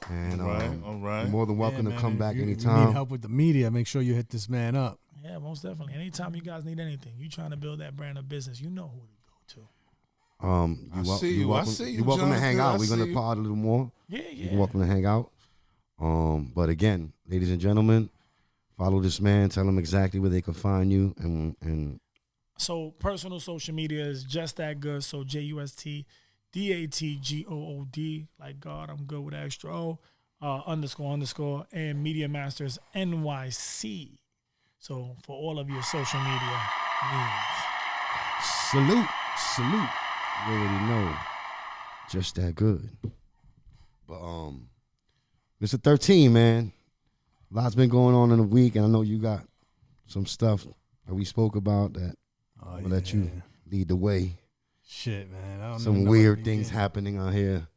And all right. You're more than welcome to come back If anytime. you need help with the media, make sure you hit this man up. Yeah, most definitely. Anytime you guys need anything, you trying to build that brand of business, you know who to go to. I see you. You're welcome to hang out. We're gonna part a little more. Yeah. You're welcome to hang out. But again, ladies and gentlemen, follow this man. Tell him exactly where they can find you. And so personal social media is just that good. So JUSTDATGOOD, like God, I'm good with extra O, __ and Media Masters NYC. So for all of your social media needs. Salute. You already know. Just that good. But Mr. 13, man. lots been going on in the week, and I know you got some stuff that we spoke about that I'll let you lead the way. Shit, man. I don't Some weird things happening out here.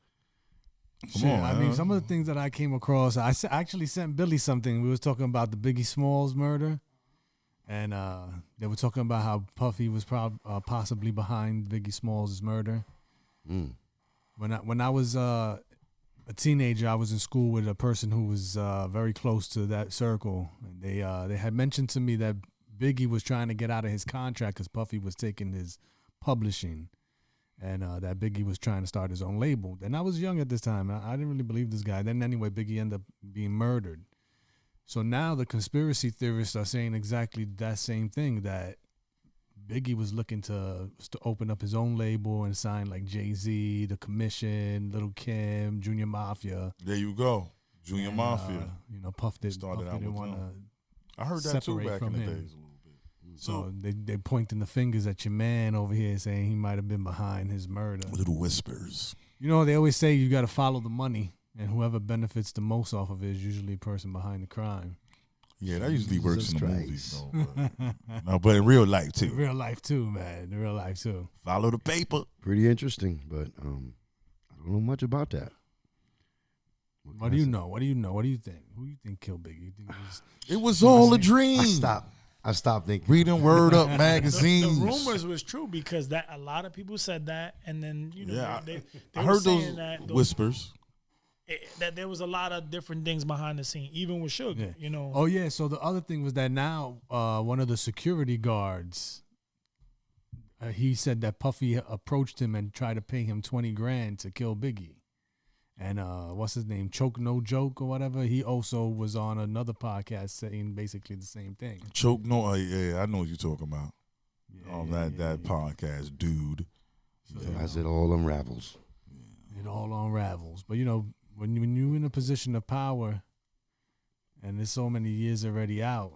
Come on, I mean, some of the things that I came across, I actually sent Billy something. We was talking about the Biggie Smalls murder, and they were talking about how Puffy was possibly behind Biggie Smalls' murder. Mm. When I was a teenager, I was in school with a person who was very close to that circle. And they had mentioned to me that Biggie was trying to get out of his contract because Puffy was taking his publishing. And that Biggie was trying to start his own label. And I was young at this time. I didn't really believe this guy. Then anyway, Biggie ended up being murdered. So now the conspiracy theorists are saying exactly that same thing, that Biggie was looking to open up his own label and sign like Jay-Z, The Commission, Lil' Kim, Junior Mafia. There you go. Junior Mafia. Puff didn't Started out want with to I heard that too back in the him. days. So they pointing the fingers at your man over here, saying he might have been behind his murder. Little whispers. You know, they always say you got to follow the money, and whoever benefits the most off of it is usually the person behind the crime. Yeah, that usually works in the Christ. movies, though. But in real life too. In real life too, man. In real life too. Follow the paper. Pretty interesting, but I don't know much about that. What do you know? What do you know? What do you think? Who do you think killed Biggie? You think It was all a dream. I stopped thinking. Reading Word Up magazines. The rumors was true because that a lot of people said that, and then they I were heard saying those that whispers. that there was a lot of different things behind the scene, even with Sugar. Yeah. Oh yeah. So the other thing was that now one of the security guards, he said that Puffy approached him and tried to pay him $20,000 to kill Biggie. And what's his name? Choke No Joke or whatever. He also was on another podcast saying basically the same thing. Choke No, yeah, I know what you're talking about. That podcast, dude. As it all unravels. It all unravels. But when you're in a position of power, and there's so many years already out,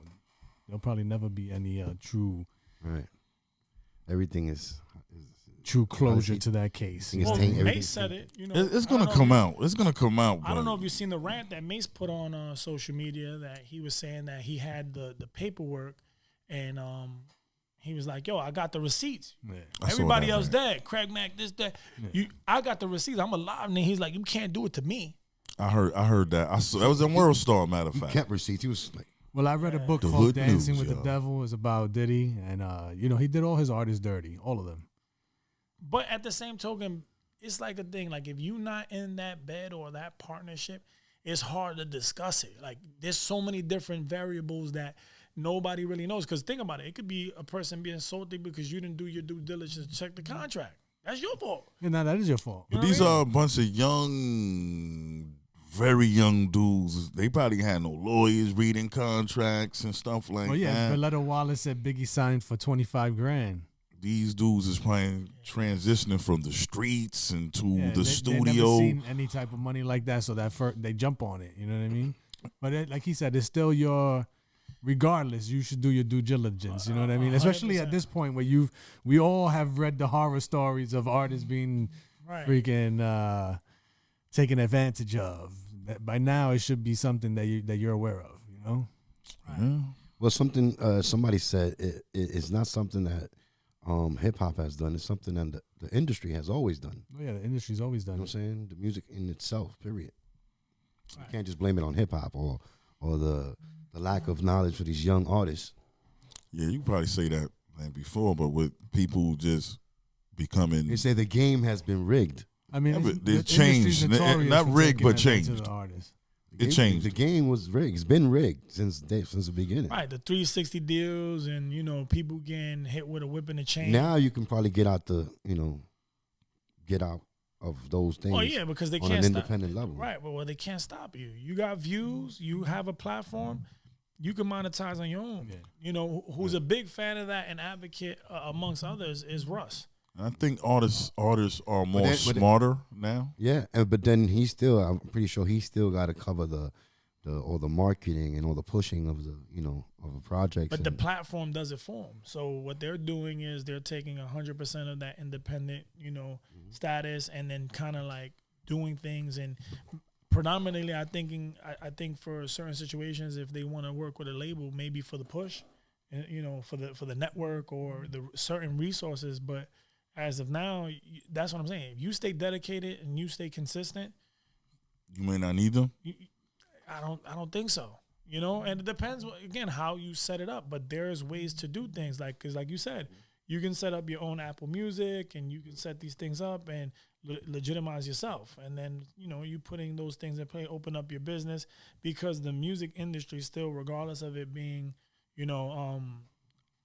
there'll probably never be any true. Right. Everything is true closure to that case. Well, Mace said it. It's gonna come out. It's gonna come out. I don't know if you've seen the rant that Mace put on social media that he was saying that he had the paperwork, and he was like, "Yo, I got the receipts. Yeah. Everybody else dead. Craig Mack, this, that. Yeah. I got the receipts. I'm alive." And he's like, "You can't do it to me." I heard that. That was in World Star. Matter of fact, kept receipts. He was like. Well, I read a book called Dancing with the Devil. It's about Diddy, and he did all his artists dirty, all of them. But at the same token, it's like a thing. Like if you're not in that bed or that partnership, it's hard to discuss it. Like there's so many different variables that nobody really knows. Because think about it. It could be a person being salty because you didn't do your due diligence to check the contract. That's your fault. Yeah, no, that is your fault. But these are a bunch of young, very young dudes. They probably had no lawyers reading contracts and stuff like that. Oh yeah, Valletta Wallace said Biggie signed for $25,000. These dudes is playing transitioning from the streets into the studio. They never seen any type of money like that, so that they jump on it. You know what I mean? But like he said, it's still your. Regardless, you should do your due diligence. You know what I mean? Especially 100%. At this point where we all have read the horror stories of artists being freaking taken advantage of. By now, it should be something that you're aware of. You know? Yeah. Well, something somebody said it's not something that hip hop has done. It's something that the industry has always done. Oh yeah, the industry's always done. You know what I'm saying? The music in itself, period. You can't just blame it on hip hop or the lack of knowledge for these young artists. Yeah, you probably say that before, but with people just becoming, they say the game has been rigged. I mean, it changed, not rigged, but changed. It changed. The game was rigged. It's been rigged since the beginning. Right, the 360 deals and people getting hit with a whip and a chain. Now you can probably get out of those things. Oh yeah, because they on can't an stop. independent level. Right, but they can't stop you. You got views. You have a platform. You can monetize on your own. Yeah. Who's a big fan of that and advocate amongst others is Russ. I think artists are more smarter now. Yeah, but then I'm pretty sure he still got to cover all the marketing and all the pushing of of a project. But the platform does it for them. So what they're doing is they're taking 100% of that independent, status, and then kind of like doing things and predominantly, I think for certain situations, if they want to work with a label, maybe for the push, and for the network or the certain resources. But as of now, that's what I'm saying. If you stay dedicated and you stay consistent, You may not need them. I don't think so. And it depends again how you set it up. But there's ways to do things because like you said, you can set up your own Apple Music and you can set these things up and legitimize yourself. And then, you putting those things in play, open up your business, because the music industry still, regardless of it being,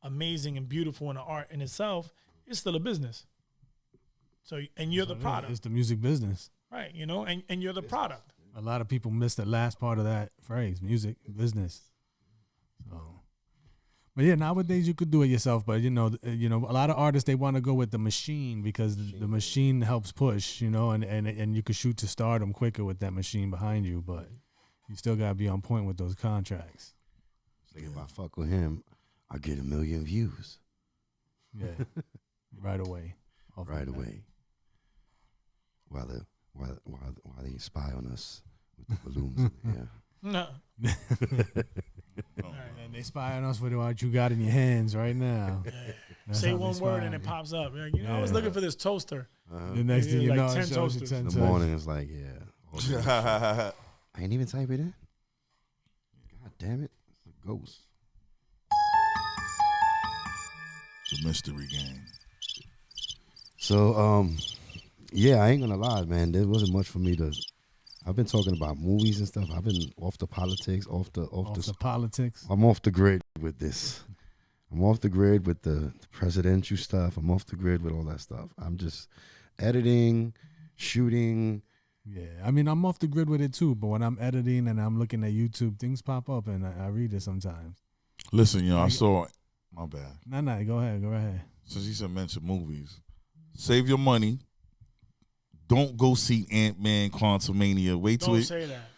amazing and beautiful in the art in itself, it's still a business. So, and you're the product. It's the music business. Right, and you're the product. A lot of people miss the last part of that phrase, music business. So. But yeah, nowadays you could do it yourself. But a lot of artists, they want to go with the machine because the machine helps push. And you could shoot to stardom quicker with that machine behind you. But you still gotta be on point with those contracts. Like if I fuck with him, I get 1 million views. Yeah, right away. Right away. While they spy on us with the balloons in the air. No. And they spy on us with what you got in your hands right now. Say one word and it pops up. You're like, I was looking for this toaster. The next thing you know, 10 it shows you toasters. 10 In the toasters. morning, it's like, I ain't even type it in. God damn it. It's a ghost. The mystery game. So, I ain't gonna lie, man. There wasn't much for me to. I've been talking about movies and stuff. I've been off the politics, off the politics. I'm off the grid with this. I'm off the grid with the presidential stuff. I'm off the grid with all that stuff. I'm just editing, shooting. Yeah, I mean, I'm off the grid with it too. But when I'm editing and I'm looking at YouTube, things pop up and I read it sometimes. Listen, I saw it. My bad. Nah, go ahead. Since you said mention movies, save your money. Don't go see Ant-Man Quantumania. Wait till Don't say that.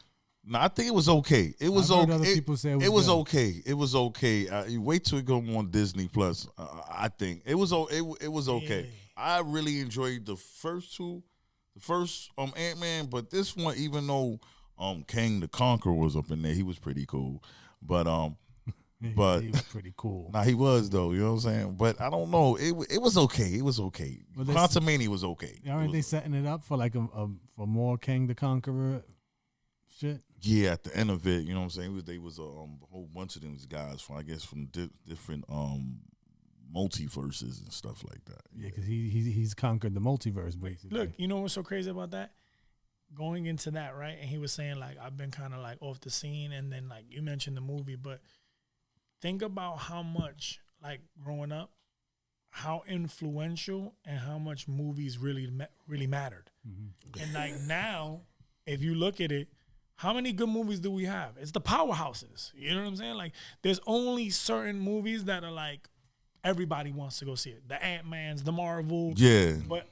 No, I think it was okay. It was I've heard okay. other people say it was good. okay. It was okay. You wait till it go on Disney Plus. I think it was okay. Yeah. I really enjoyed the first two, Ant-Man, but this one, even though Kang the Conqueror was up in there, he was pretty cool. But But he was pretty cool. Nah, he was though. You know what I'm saying? But I don't know. It was okay. It was okay. Well, Quantumania was okay. Aren't they setting it up for like for more Kang the Conqueror shit? Yeah, at the end of it, you know what I'm saying? They was a whole bunch of these guys from, I guess, from different multiverses and stuff like that. Yeah, because he's conquered the multiverse basically. Look, you know what's so crazy about that? Going into that, right? And he was saying like, I've been kind of like off the scene, and then like you mentioned the movie, but think about how much, like growing up, how influential and how much movies really mattered. Mm-hmm. And like now, if you look at it, how many good movies do we have? It's the powerhouses. You know what I'm saying? Like there's only certain movies that are like everybody wants to go see it. The Ant-Mans, the Marvel. Yeah. But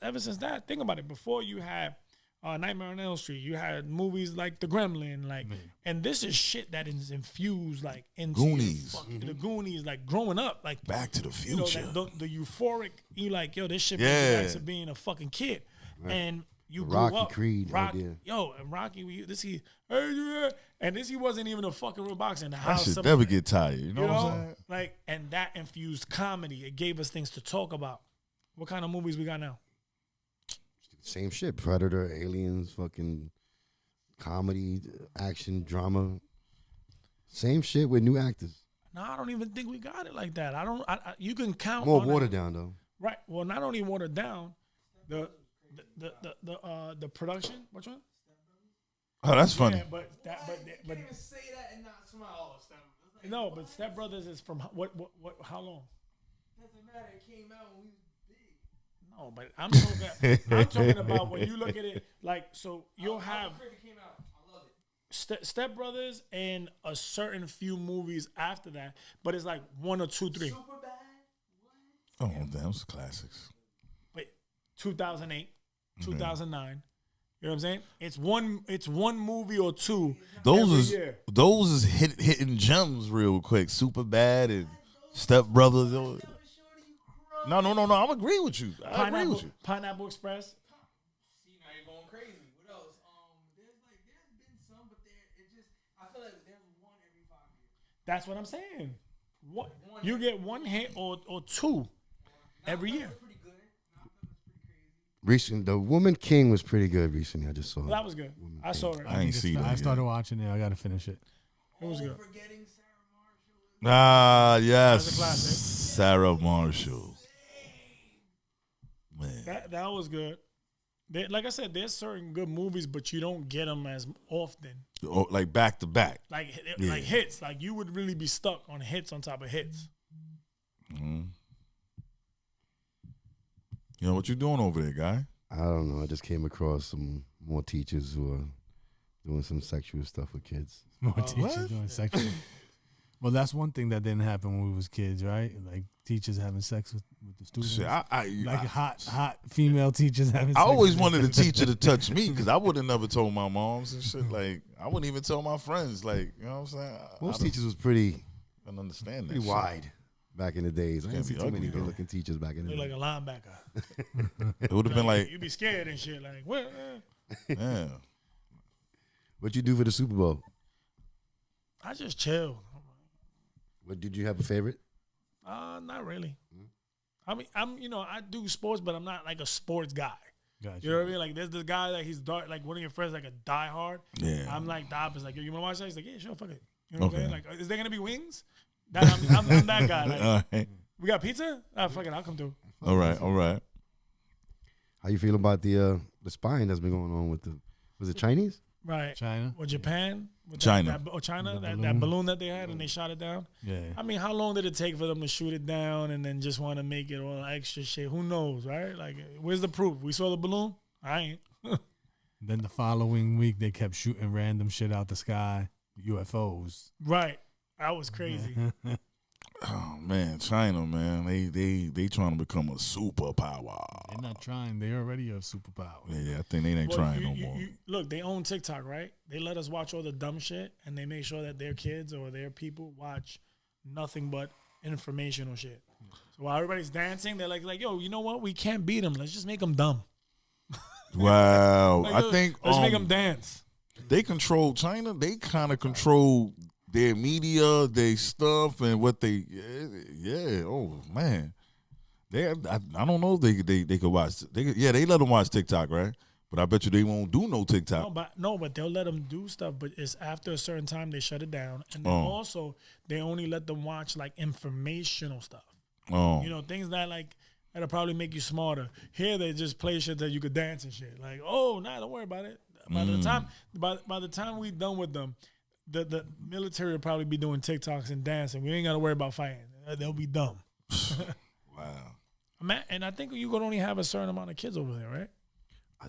ever since that, think about it. Before you had Nightmare on Elm Street, you had movies like The Gremlin, and this is shit that is infused like into Goonies. The Goonies, like growing up, like Back to the Future. The euphoric, you like, yo, this shit Yeah. brings you back to being a fucking kid, and you grew Rocky up. Creed idea. And Rocky, and this he wasn't even a fucking real boxer. I should never get tired. You know what I'm saying? Like, and that infused comedy. It gave us things to talk about. What kind of movies we got now? Same shit. Predator, Aliens, fucking comedy, action, drama. Same shit with new actors. No, I don't even think we got it like that. You can count More on watered that. down though. Right. Well, not only watered down, the production. Which one? Oh, that's funny. Yeah, but say that and not smile. no, but Step Brothers is from what how long? Doesn't matter. It came out when we was big. No, but I'm talking about when you look at it, like, so you'll have It came out. I love it. Step Brothers and a certain few movies after that, but it's like 1 or 2, 3. Super bad. Oh, damn, those classics. But 2008, 2009. You know what I'm saying? It's one movie or two. Those every year. is hitting gems real quick. Super Bad and Step Brothers. No. I'm agree with you. I agree with you. Pineapple Express. See, now you're going crazy. What else? That's what I'm saying. What you get one hit or two every year. Recent, the Woman King was pretty good recently. I just saw That was good. I saw it. I ain't see that. I yet. started watching it. I got to finish it. It was good. Forgetting Sarah Marshall. Yes. That's a classic. Sarah Marshall. Man. That was good. Like I said, there's certain good movies, but you don't get them as often. Oh, like back to back. Like Yeah. like hits. Like you would really be stuck on hits on top of hits. Mm-hmm. You know what you doing over there, guy? I don't know. I just came across some more teachers who are doing some sexual stuff with kids. More teachers doing sexual. Well, that's one thing that didn't happen when we was kids, right? Like teachers having sex with the students. Shit, Like hot female teachers having I sex. always with wanted a teacher to touch me because I would have never told my moms and shit. Like I wouldn't even tell my friends. Like you know what I'm saying? Most teachers was pretty don't understand that. pretty shit. wide back in the days. I Can't didn't see be too ugly, many though. good-looking teachers back in the Look day. like a linebacker. It would have been like, You'd be scared and shit. Like, what? yeah. What you do for the Super Bowl? I just chill. What did you have a favorite? Not really. I mean, I do sports, but I'm not like a sports guy. Gotcha. You know what I mean? Like, there's this guy that he's dark, like one of your friends, like a diehard. Yeah. I'm like the opposite. Like, yo, you want to watch that? He's like, yeah, sure, fuck it. You know what I'm Okay. saying? Like, is there gonna be wings? I'm that guy. Like, All right. we got pizza? Ah, fuck it, I'll come through. All right. All right. How you feel about the spying that's been going on with was it Chinese? Right. China. Or Japan? With China. China, The that balloon that they had and they shot it down. Yeah. I mean, how long did it take for them to shoot it down and then just want to make it all extra shit? Who knows, right? Like, where's the proof? We saw the balloon? I ain't. Then the following week, they kept shooting random shit out the sky, UFOs. Right. That was crazy. Oh man, China, man, they trying to become a superpower. They're not trying. They're already a superpower. Yeah, I think they ain't Well, trying no more. Look, they own TikTok, right? They let us watch all the dumb shit, and they make sure that their kids or their people watch nothing but informational shit. So while everybody's dancing, they're like, yo, you know what? We can't beat them. Let's just make them dumb. Wow, Like, I yo, think let's make them dance. they control China. They kind of control their media, their stuff, and what they. Yeah. Oh man, I don't know if they could watch. They let them watch TikTok, right? But I bet you they won't do no TikTok. But they'll let them do stuff. But it's after a certain time they shut it down, and then also they only let them watch like informational stuff. Oh, You know, things that'll probably make you smarter. Here they just play shit that you could dance and shit. Like, oh, nah, don't worry about it. By the time we done with them, the military will probably be doing TikToks and dancing. We ain't gotta worry about fighting. They'll be dumb. wow. And I think you could only have a certain amount of kids over there, right?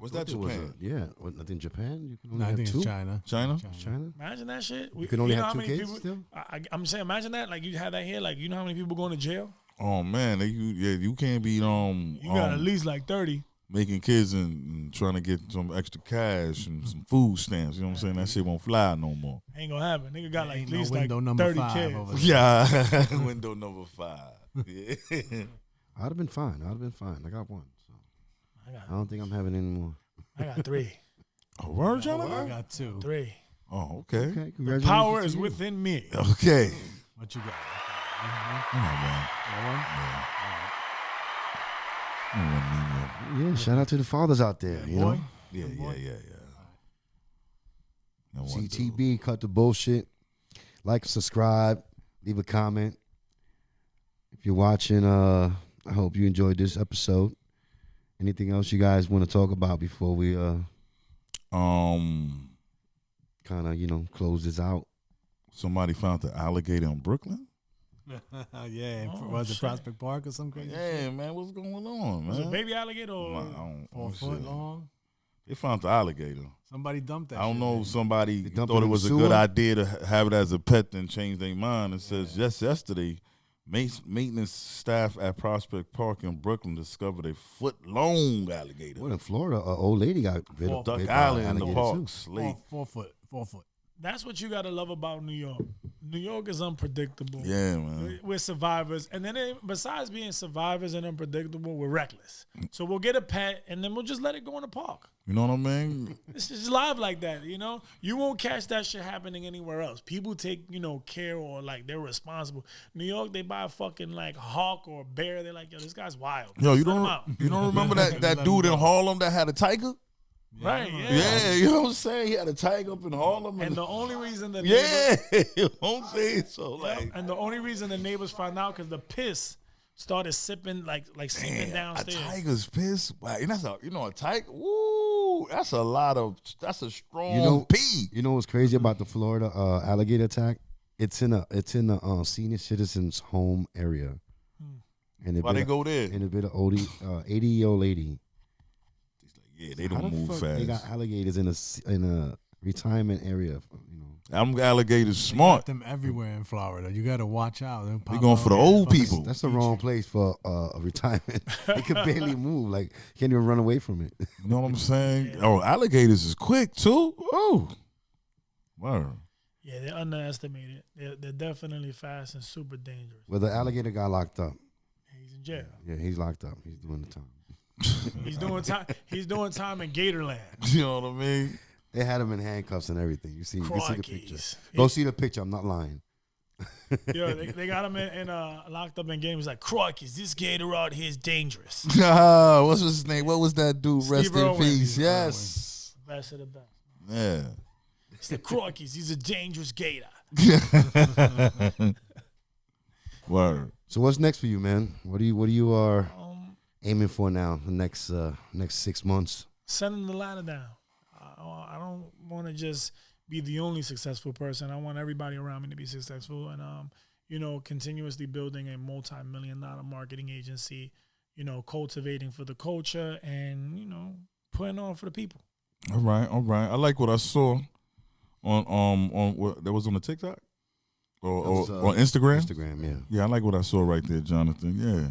Was thought that there was Japan? I think Japan. You can only No, I have think two. it's China. China? China. Imagine that shit. You can only know have how two many kids people, still? I'm saying, imagine that. Like you have that here. Like you know how many people going to jail? Oh man, you can't be You got at least like 30. making kids and trying to get some extra cash and some food stamps. You know what I'm saying? That shit won't fly no more. Ain't gonna happen. Nigga got like Ain't at no least like window number 30 5 kids. over there. Yeah, window number 5. Yeah. I'd have been fine. I got one. So I I don't think I'm having any more. got 3. Oh, word, y'all? I got 2. 3. Oh, okay. Okay, congratulations. Power to is you. within me. Okay. What you got? Come on, man. Yeah, shout out to the fathers out there. You know, Yeah. That one dude. CTB, cut the bullshit. Like, subscribe, leave a comment. If you're watching, I hope you enjoyed this episode. Anything else you guys want to talk about before we kind of close this out? Somebody found the alligator in Brooklyn. Yeah, Oh, was it shit. Prospect Park or something crazy? Yeah, man, what's going on, Was it man? baby alligator or I don't 4 foot shit. long. They found the alligator. Somebody dumped that. I don't shit, know man. if somebody They dumped thought it it in was the a good sewer? idea to have it as a pet and change their mind. It says yesterday, maintenance staff at Prospect Park in Brooklyn discovered a foot-long alligator. Well, in Florida, an old lady got bit Duck bit Duck by an Island in the alligator, park, too. Slate. 4 foot. 4 foot. That's what you gotta love about New York. New York is unpredictable. Yeah, man. We're survivors, and then besides being survivors and unpredictable, we're reckless. So we'll get a pet, and then we'll just let it go in the park. You know what I mean? It's just live like that, You won't catch that shit happening anywhere else. People take, care or like they're responsible. New York, they buy a fucking like hawk or a bear. They're like, yo, this guy's wild. Yo, you Let him out. don't remember that dude in Harlem that had a tiger? Right, Yeah, you know what I'm saying? He had a tiger up in Harlem. And the only reason the you know what I'm saying? So like, and the only reason the neighbors found out because the piss started sipping like seeping downstairs. a tiger's piss. Wow, and that's a tiger. Woo, that's a strong pee. You know what's crazy about the Florida alligator attack? It's in a senior citizens home area. And Why they go there? And a bit of 80-year-old lady. Yeah, they don't move fast. They got alligators in a retirement area. I'm alligators Got smart. them everywhere in Florida. You got to watch out. We going for the old people. That's the wrong place for a retirement. They can barely move. Like, can't even run away from it. You know what I'm saying? Oh, alligators is quick too. Oh, wow. Yeah, they're underestimated. They're definitely fast and super dangerous. Well, the alligator got locked up. He's in jail. Yeah, he's locked up. He's doing the time. He's doing time. He's doing time in Gatorland. You know what I mean? They had him in handcuffs and everything. You see the picture. Crikeys. Go see the picture. I'm not lying. Yo, they got him in locked up in game. He's like, crikeys, this gator out here is dangerous. What's his name? What was that dude? Steve Rest in Irwin. peace. Steve Yes. Best of the best. Yeah. It's the crikeys. He's a dangerous gator. Word. So what's next for you, man? What do you are aiming for now? The next 6 months. Sending the ladder down. I don't want to just be the only successful person. I want everybody around me to be successful, and continuously building a multi-million-dollar marketing agency. Cultivating for the culture, and putting on for the people. All right. I like what I saw on what that was on the TikTok or on Instagram. Instagram, yeah. Yeah, I like what I saw right there, Jonathan. Yeah.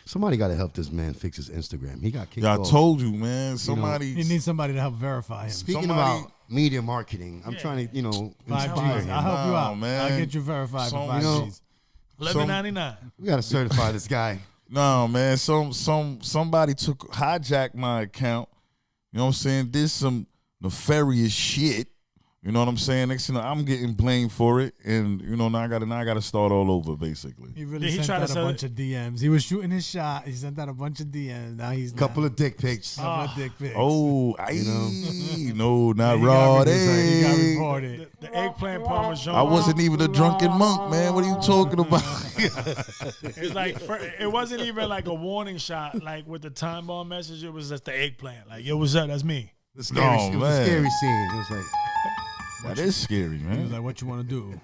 Somebody got to help this man fix his Instagram. He got kicked Yeah, I off. told you, man. Somebody. You need somebody to help verify him. Speaking about media marketing, I'm trying to, 5 inspire Gs. him. I'll help you out. man. I'll get you verified for 5 Gs. $11.99. We got to certify this guy. No, man. Somebody hijacked my account. You know what I'm saying? Did some nefarious shit. You know what I'm saying? Next thing you know, I'm getting blamed for it, and now I gotta start all over, basically. He really Did he sent try to out a sell bunch of DMs. He was shooting his shot. He sent out a bunch of DMs. Now he's Couple of dick pics. couple of dick pics. Oh, no, not He raw. he got reported. The eggplant parmesan. I wasn't even a drunken monk, man. What are you talking about? It's like it wasn't even like a warning shot, like with the time bomb message. It was just the eggplant. Like, yo, what's up? That's me. The scary, Oh, it was a man. scary scene. It was like, That is scary, He was man. like, what you want to do?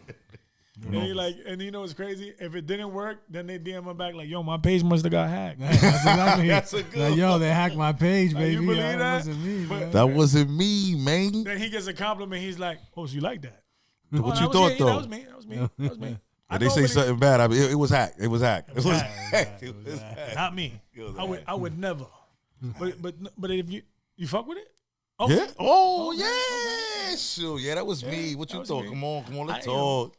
And you know what's crazy? If it didn't work, then they DM him back like, yo, my page must have got hacked. That's exactly. That's a good like, yo, they hacked my page, Like, you baby. believe That that? wasn't me, But- man. That wasn't me, man. Then he gets a compliment. He's like, oh, so you like that? What that you was thought, me. though? That was me. That was me. I If they say normally- something bad, it was hacked. It was hacked. It was hacked. hacked. It was hacked. Not me. I would never. But if you fuck with it? Yeah. Oh, yeah. Sure. Yeah, that was me. What you was thought? me. Come on. Let's I, talk.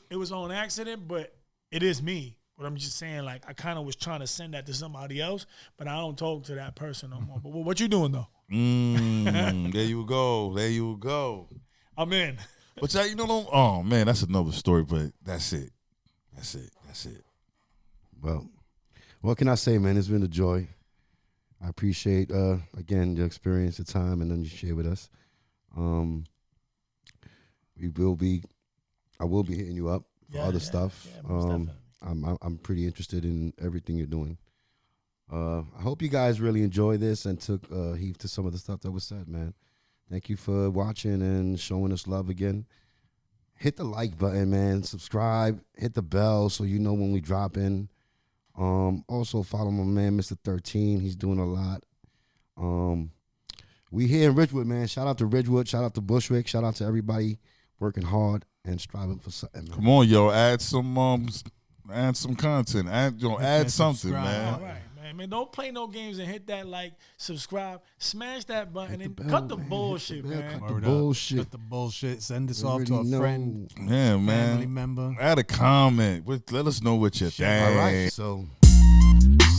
It was on accident, but it is me. But I'm just saying, like, I kind of was trying to send that to somebody else, but I don't talk to that person no more. But what you doing though? There you go. I'm in. But oh man, that's another story. But that's it. well, what can I say, man? It's been a joy. I appreciate, again, your experience, your time, and then you share with us. I will be hitting you up for other stuff. Yeah, most definitely. I'm pretty interested in everything you're doing. I hope you guys really enjoy this and took heed to some of the stuff that was said, man. Thank you for watching and showing us love again. Hit the like button, man. Subscribe. Hit the bell so you know when we drop in. Also follow my man, Mr. 13. He's doing a lot. We here in Ridgewood, man. Shout out to Ridgewood. Shout out to Bushwick. Shout out to everybody working hard and striving for something, man. Come on, yo. Add some content. Add something, subscribe. man. All right, man. Don't play no games and hit that like, subscribe, smash that button, Hit and the bell, cut the man. bullshit, Hit the bell, man. cut the Word up. bullshit. Cut the bullshit. Send this You off to a already know. friend, Yeah, man. family member. Add a comment. Let us know what you think. All right, so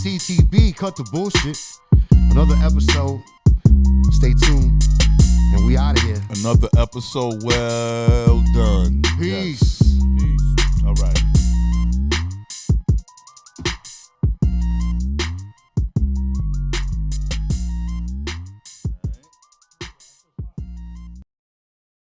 CTB, cut the bullshit. Another episode. Stay tuned, and we out of here. Another episode well done. Peace.